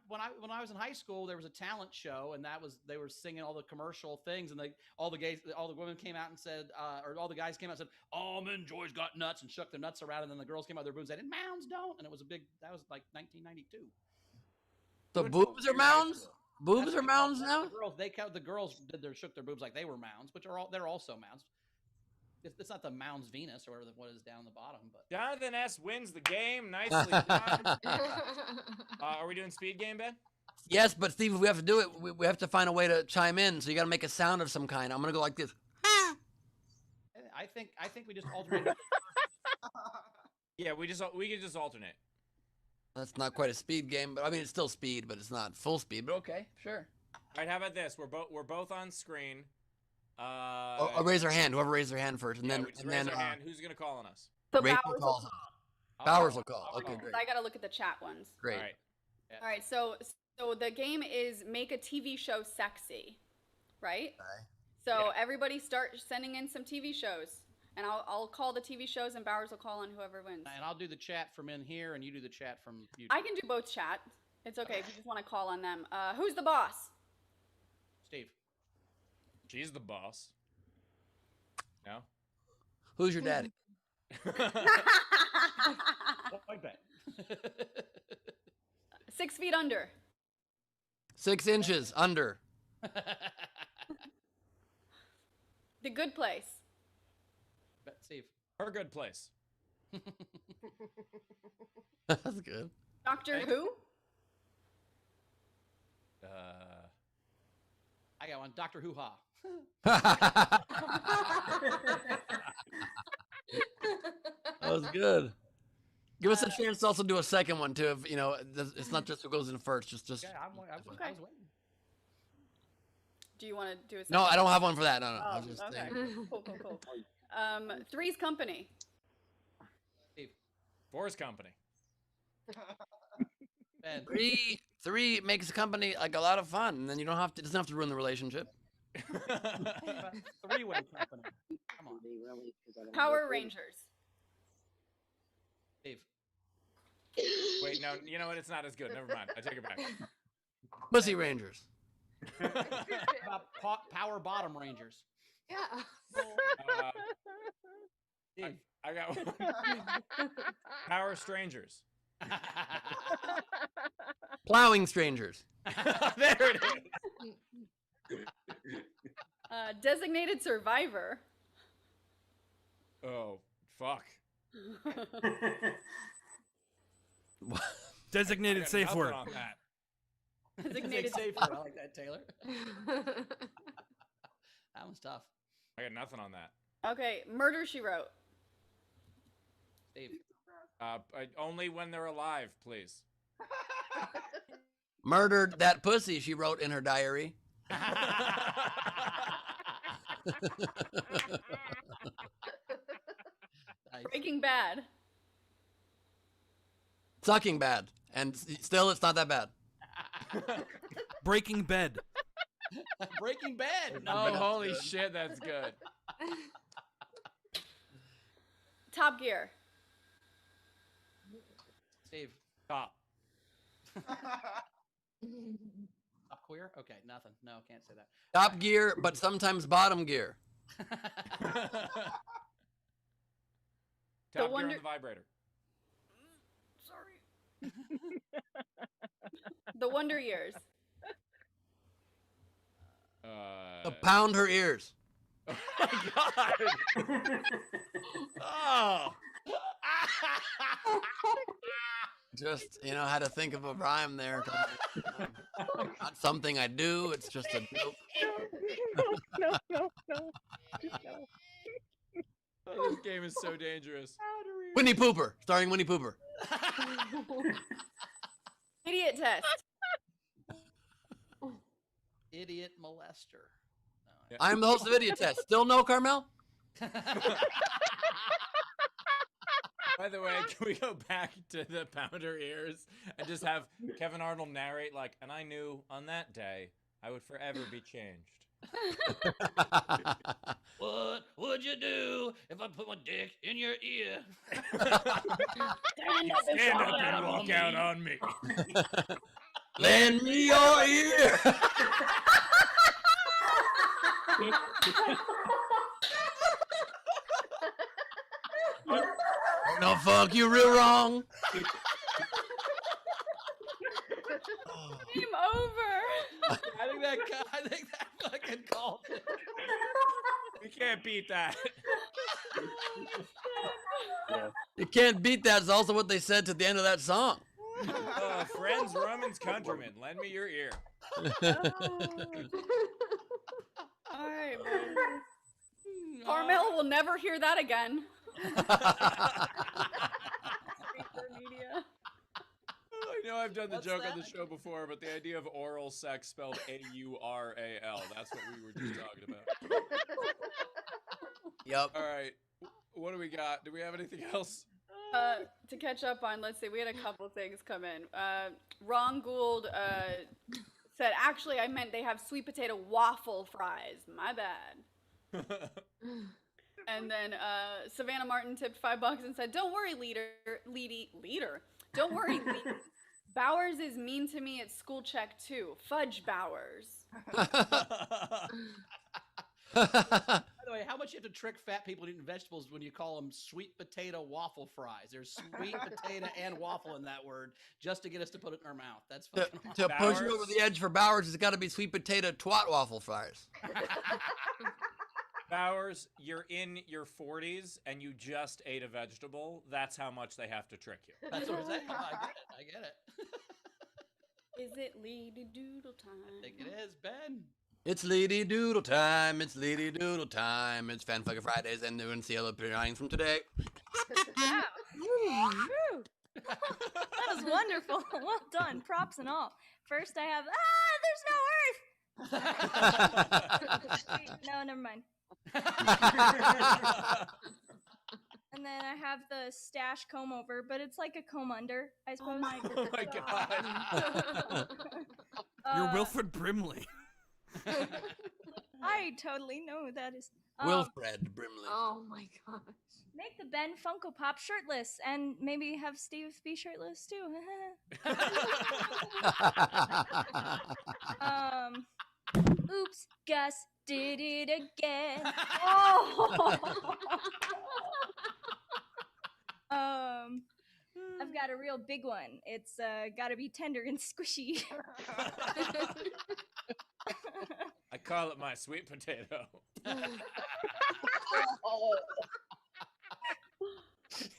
When I was in high school, there was a talent show, and they were singing all the commercial things, and all the women came out and said, or all the guys came out and said, "Almond Joy's got nuts," and shook their nuts around, and then the girls came out with their boobs and said, "And mounds don't," and it was that was like 1992.
So boobs are mounds? Boobs are mounds now?
The girls shook their boobs like they were mounds, which they're also mounds. It's not the Mounds Venus or whatever what is down the bottom, but
Jonathan S. wins the game. Nicely done. Are we doing speed game, Ben?
Yes, but Steve, if we have to do it, we have to find a way to chime in. So you got to make a sound of some kind. I'm gonna go like this.
I think we just alternate.
Yeah, we could just alternate.
That's not quite a speed game, but I mean it's still speed, but it's not full speed. But okay, sure.
All right, how about this? We're both on screen.
Raise their hand. Whoever raised their hand first, and
yeah,
then
we just
and
raise
then
our hand. Who's gonna call on us?
So
Rachel
Bowers
calls.
will
Bowers will call. Okay, great.
I gotta look at the chat ones.
Great.
All right.
All right. So the game is make a TV show sexy, right?
Okay.
So everybody start sending in some TV shows, and I'll call the TV shows, and Bowers will call on whoever wins.
And I'll do the chat from in here, and you do the chat from YouTube.
I can do both chat. It's okay if you just want to call on them. Who's the boss?
Steve.
She's the boss. No.
Who's your daddy?
Point bet.
6 feet under.
6 inches under.
The Good Place.
Bet Steve.
Her Good Place.
That's good.
Doctor Who.
I got one. Dr. Hoo-Ha.
That was good. Give us a chance to also do a second one too. If it's not just who goes in first. Just.
Okay, I was waiting.
Do you want to do a second?
No, I don't have one for that. No. I
Oh,
was just
okay.
saying.
Cool. Three's Company.
Steve.
Four's Company.
Ben.
Three makes a company like a lot of fun, and then you don't have to. It doesn't have to ruin the relationship.
Three-way company. Come on.
Power Rangers.
Steve.
Wait, no. You know what? It's not as good. Never mind. I take it back.
Pussy Rangers.
Power Bottom Rangers.
Yeah.
I got one. Power Strangers.
Plowing Strangers.
There it is.
Designated Survivor.
Oh, fuck.
Designated
I got
safe
nothing
word.
on that.
Designated
safe word. I like that, Taylor. That one's tough.
I got nothing on that.
Okay, Murder, She Wrote.
Steve.
Only when they're alive, please.
Murdered that pussy, she wrote in her diary.
Breaking Bad.
Sucking bad. And still, it's not that bad.
Breaking Bed.
Breaking Bad.
Oh, holy shit, that's good.
Top Gear.
Steve.
Top.
Top queer? Okay, nothing. No, can't say that.
Top gear, but sometimes bottom gear.
Top gear
Wonder-
on the vibrator.
Sorry. The Wonder Years.
To pound her ears.
Oh my god! Oh!
Just, had to think of a rhyme there. Not something I do, it's just a joke.
No. Just no.
Oh, this game is so dangerous.
Winnie Pooper, starring Winnie Pooper.
Idiot test.
Idiot molester.
I'm the host of Idiot Test. Still no, Carmel?
By the way, can we go back to the pounder ears and just have Kevin Arnold narrate and I knew on that day I would forever be changed.
What would you do if I put my dick in your ear?
Stand up and walk out on me.
Lend me your ear. No, fuck you real wrong.
Game over.
I think that fucking called it.
We can't beat that.
You can't beat that. It's also what they said to the end of that song.
Friends, Romans, countrymen, lend me your ear.
All right, man. Carmel will never hear that again. Media.
I know I've done the joke on the show before, but the idea of oral sex spelled A-U-R-A-L, that's what we were just talking about.
Yep.
All right. What do we got? Do we have anything else?
To catch up on, let's see, we had a couple things come in. Ron Gould said, actually, I meant they have sweet potato waffle fries. My bad. And then Savannah Martin tipped $5 and said, don't worry, leader. Don't worry, leader. Bowers is mean to me at school check, too. Fudge Bowers.
By the way, how much you have to trick fat people eating vegetables when you call them sweet potato waffle fries? There's sweet potato and waffle in that word just to get us to put it in our mouth. That's fucking
To push you over the edge for Bowers, it's got to be sweet potato twat waffle fries.
Bowers, you're in your 40s and you just ate a vegetable. That's how much they have to trick you.
That's what I'm saying. I get it.
Is it Lady Doodle time?
I think it is, Ben.
It's Lady Doodle time. It's Lady Doodle time. It's Fan Fucker Fridays and new and appearing from today.
Wow. That was wonderful. Well done. Props and all. First I have, there's no earth. Wait, no, never mind. And then I have the stash comb over, but it's like a comb under, I suppose.
Oh my god.
You're Wilfred Brimley.
I totally know who that is.
Wilfred Brimley.
Oh my gosh.
Make the Ben Funko Pop shirtless, and maybe have Steve be shirtless too. Oops, Gus did it again. Oh. I've got a real big one. It's got to be tender and squishy.
I call it my sweet potato.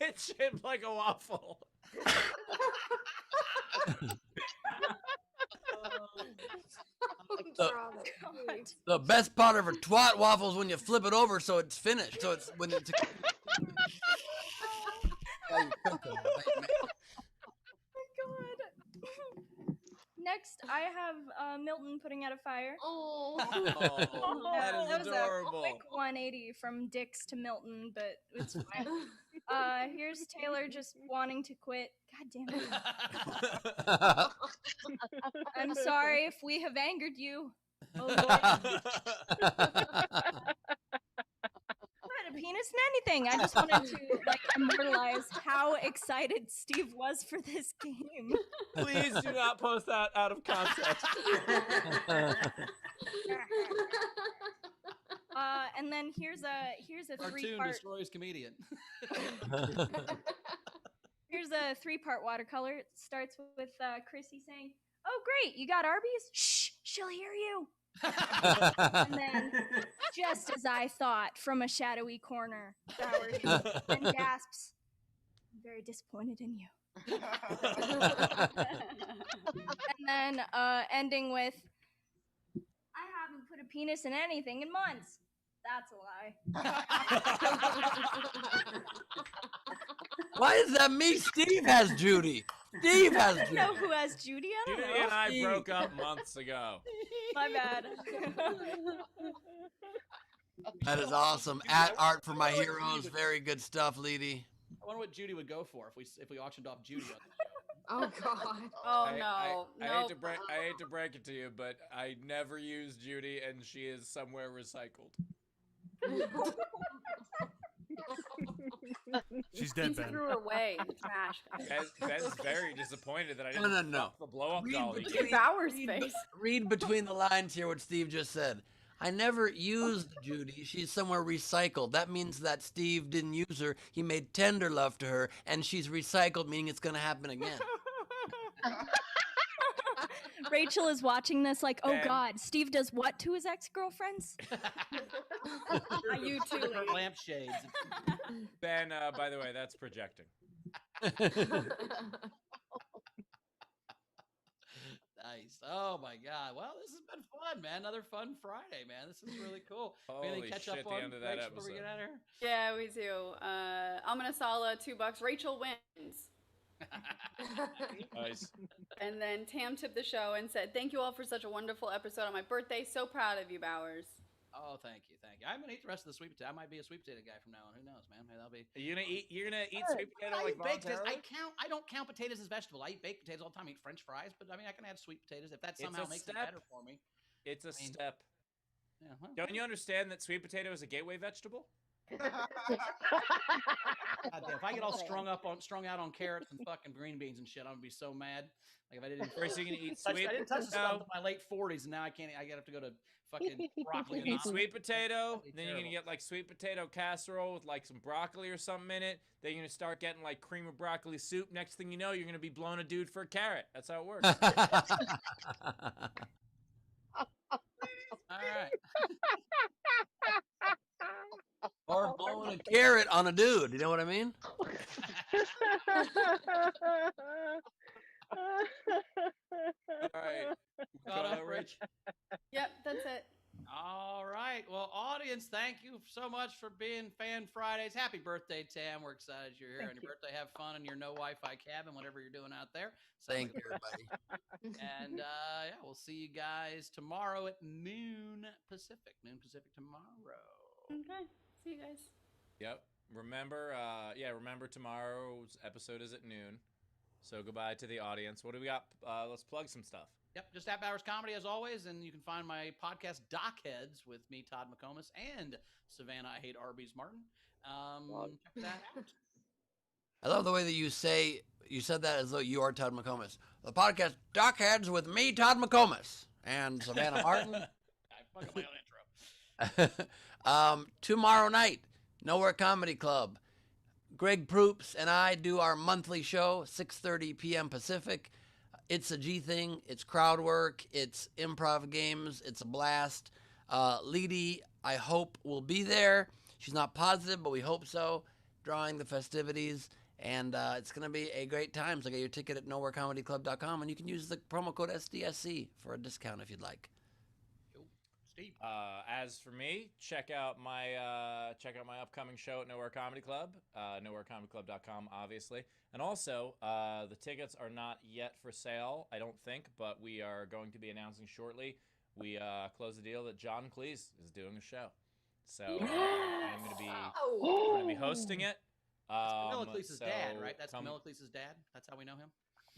It's shaped like a waffle.
The best part of a twat waffle is when you flip it over so it's finished. So it's when it's.
Next, I have Milton putting out a fire.
Oh,
that is
that was
adorable.
a quick 180 from Dix to Milton, but it's fine. Here's Taylor just wanting to quit. God damn it. I'm sorry if we have angered you. Oh, Lord. Put a penis in anything. I just wanted to like immortalize how excited Steve was for this game.
Please do not post that out of context.
And then here's a
Cartoon
three-part
destroys comedian.
here's a three-part watercolor. It starts with Chrissy saying, "Oh great, you got Arby's? Shh, she'll hear you." And then, just as I thought, from a shadowy corner, Bowers then gasps, "I'm very disappointed in you." And then ending with, "I haven't put a penis in anything in months." That's a lie.
Why is that me? Steve has Judy. Steve has
I don't
Judy.
know who has Judy. I don't
Judy
know.
and I broke up months ago.
My bad.
That is awesome. At Art for My Heroes. Very good stuff, Leedy.
I wonder what Judy would go for if we auctioned off Judy.
Oh God.
Oh
I
no.
hate to break it to you, but I never use Judy, and she is somewhere recycled.
She's dead,
He
Ben.
threw her away in the trash.
Ben's very disappointed that I
No,
didn't
no, no.
fuck the blow-up
Read
doll.
between-
Bowers' face.
Read between the lines here what Steve just said. I never used Judy. She's somewhere recycled. That means that Steve didn't use her. He made tender love to her, and she's recycled, meaning it's going to happen again.
Rachel is watching this like, "Oh
Ben.
God, Steve does what to his ex-girlfriends?"
You too.
Her lampshades.
Ben, by the way, that's projecting.
Nice. Oh my God. Well, this has been fun, man. Another fun Friday, man. This is really cool. Anything
Holy
catch
shit,
up
the
on
end of that
Rach, before we get
episode.
out of here?
Yeah, we do. Amenasala, $2. Rachel wins.
Nice.
And then Tam tipped the show and said, "Thank you all for such a wonderful episode on my birthday. So proud of you, Bowers."
Oh, thank you, thank you. I'm gonna eat the rest of the sweet potato. I might be a sweet potato guy from now on. Who knows, man? Maybe that'll be.
You're gonna eat sweet potato
I
like
eat baked potatoes.
voluntarily?
I don't count potatoes as vegetable. I eat baked potatoes all the time. I eat French fries, but I mean, I can add sweet potatoes if that
It's
somehow
a
makes it
step.
better for me.
It's a
I mean-
step.
Yeah, well,
Don't you understand that sweet potato is a gateway vegetable?
God damn, if I get all strung out on carrots and fucking green beans and shit, I'm gonna be so mad. Like if I didn't.
First, you're gonna eat
I
sweet
didn't touch the stuff
potato.
until my late 40s, and now I can't. I have to go to fucking broccoli.
You
and
eat sweet potato,
That'd be
then you're gonna
terrible.
get like sweet potato casserole with like some broccoli or something in it. Then you're gonna start getting like cream of broccoli soup. Next thing you know, you're gonna be blowing a dude for a carrot. That's how it works.
All right.
Or blowing a carrot on a dude. You know what I mean?
All right.
Caught
Caught
up,
up,
Rich?
Yep, that's it.
All right. Well, audience, thank you so much for being Fan Fridays. Happy birthday, Tam. We're excited you're here on your birthday. Have fun in your no Wi-Fi cabin, whatever you're doing out there.
Thank you, everybody.
And yeah, we'll see you guys tomorrow at noon Pacific. Noon Pacific tomorrow.
Okay. See you guys.
Yep. Remember, remember tomorrow's episode is at noon. So goodbye to the audience. What do we got? Let's plug some stuff.
Yep, just Half Hours Comedy as always, and you can find my podcast Dockheads with me, Todd McComas, and Savannah I Hate Arby's Martin. Check that out.
I love the way that you said that as though you are Todd McComas. The podcast Dockheads with me, Todd McComas, and Savannah Martin.
I fucking my own intro.
Tomorrow night, Nowhere Comedy Club. Greg Proops and I do our monthly show, 6:30 p.m. Pacific. It's a G thing. It's crowd work. It's improv games. It's a blast. Leedy, I hope, will be there. She's not positive, but we hope so. Drawing the festivities. And it's going to be a great time. So get your ticket at nowherecomedyclub.com, and you can use the promo code SDSC for a discount if you'd like.
Steve.
As for me, check out my upcoming show at Nowhere Comedy Club, nowherecomedyclub.com, obviously. And also, the tickets are not yet for sale, I don't think, but we are going to be announcing shortly. We closed the deal that John Cleese is doing a show, so I'm going to be hosting it.
Camilla Cleese's
so
dad, right? That's
come-
Camilla Cleese's dad. That's how we know him.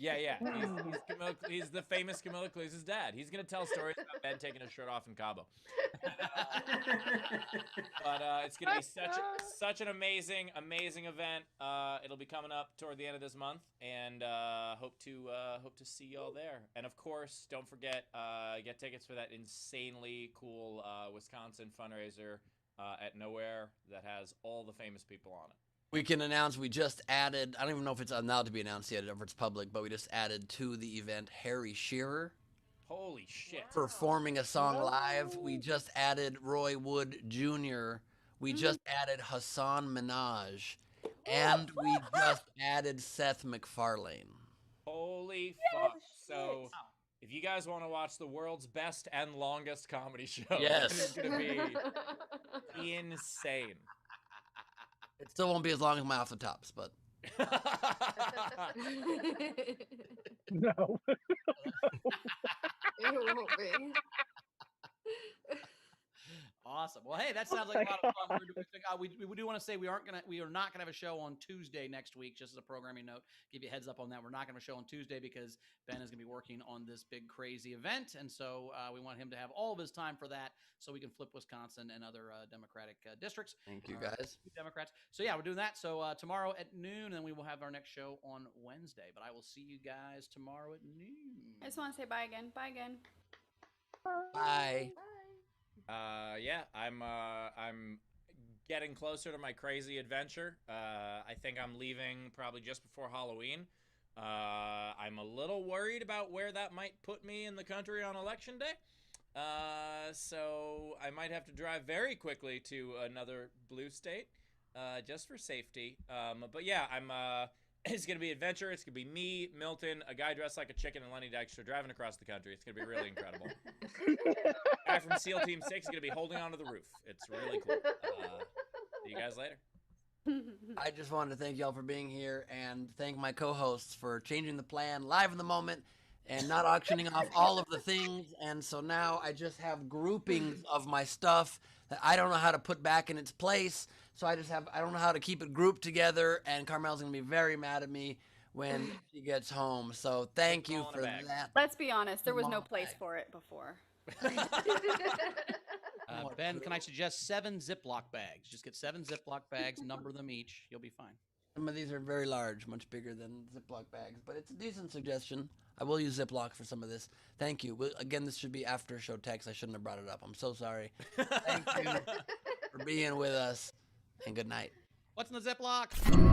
Yeah. He's the famous Camilla Cluse's dad. He's gonna tell stories about Ben taking his shirt off in Cabo. But it's gonna be such an amazing event. It'll be coming up toward the end of this month, and hope to see y'all there. And of course, don't forget get tickets for that insanely cool Wisconsin fundraiser at Nowhere that has all the famous people on it.
We can announce we just added, I don't even know if it's allowed to be announced yet or if it's public, but we just added to the event Harry Shearer.
Holy shit.
Performing a song live. We just added Roy Wood Jr. We just added Hassan Minaj. And we just added Seth MacFarlane.
Holy fuck. So if you guys want to watch the world's best and longest comedy show,
Yes.
it's going to be insane.
It still won't be as long as my Off the Tops, but
No.
It won't be.
Awesome. Well, hey, that sounds
Oh
like a
my
lot of fun.
God.
We do want to say we are not gonna have a show on Tuesday next week. Just as a programming note, give you a heads up on that. We're not gonna have a show on Tuesday because Ben is gonna be working on this big crazy event, and so we want him to have all of his time for that, so we can flip Wisconsin and other Democratic districts.
Thank you, guys.
Democrats. So yeah, we're doing that. So tomorrow at noon, and we will have our next show on Wednesday. But I will see you guys tomorrow at noon.
I just want to say bye again. Bye again.
Bye.
Yeah, I'm getting closer to my crazy adventure. I think I'm leaving probably just before Halloween. I'm a little worried about where that might put me in the country on Election Day. So I might have to drive very quickly to another blue state, just for safety. But yeah, it's going to be adventure. It's going to be me, Milton, a guy dressed like a chicken, and Lenny Dykstra driving across the country. It's going to be really incredible. Guy from SEAL Team 6 is going to be holding onto the roof. It's really cool. See you guys later.
I just wanted to thank y'all for being here and thank my co-hosts for changing the plan live in the moment and not auctioning off all of the things. And so now I just have groupings of my stuff that I don't know how to put back in its place. So I don't know how to keep it grouped together, and Carmel's going to be very mad at me when she gets home. So thank you for that.
Let's be honest, there was no place for it before.
Ben, can I suggest 7 Ziploc bags? Just get 7 Ziploc bags, number them each. You'll be fine.
Some of these are very large, much bigger than Ziploc bags, but it's a decent suggestion. I will use Ziploc for some of this. Thank you. Again, this should be after show text. I shouldn't have brought it up. I'm so sorry. Thank you for being with us, and good night.
What's in the Ziploc?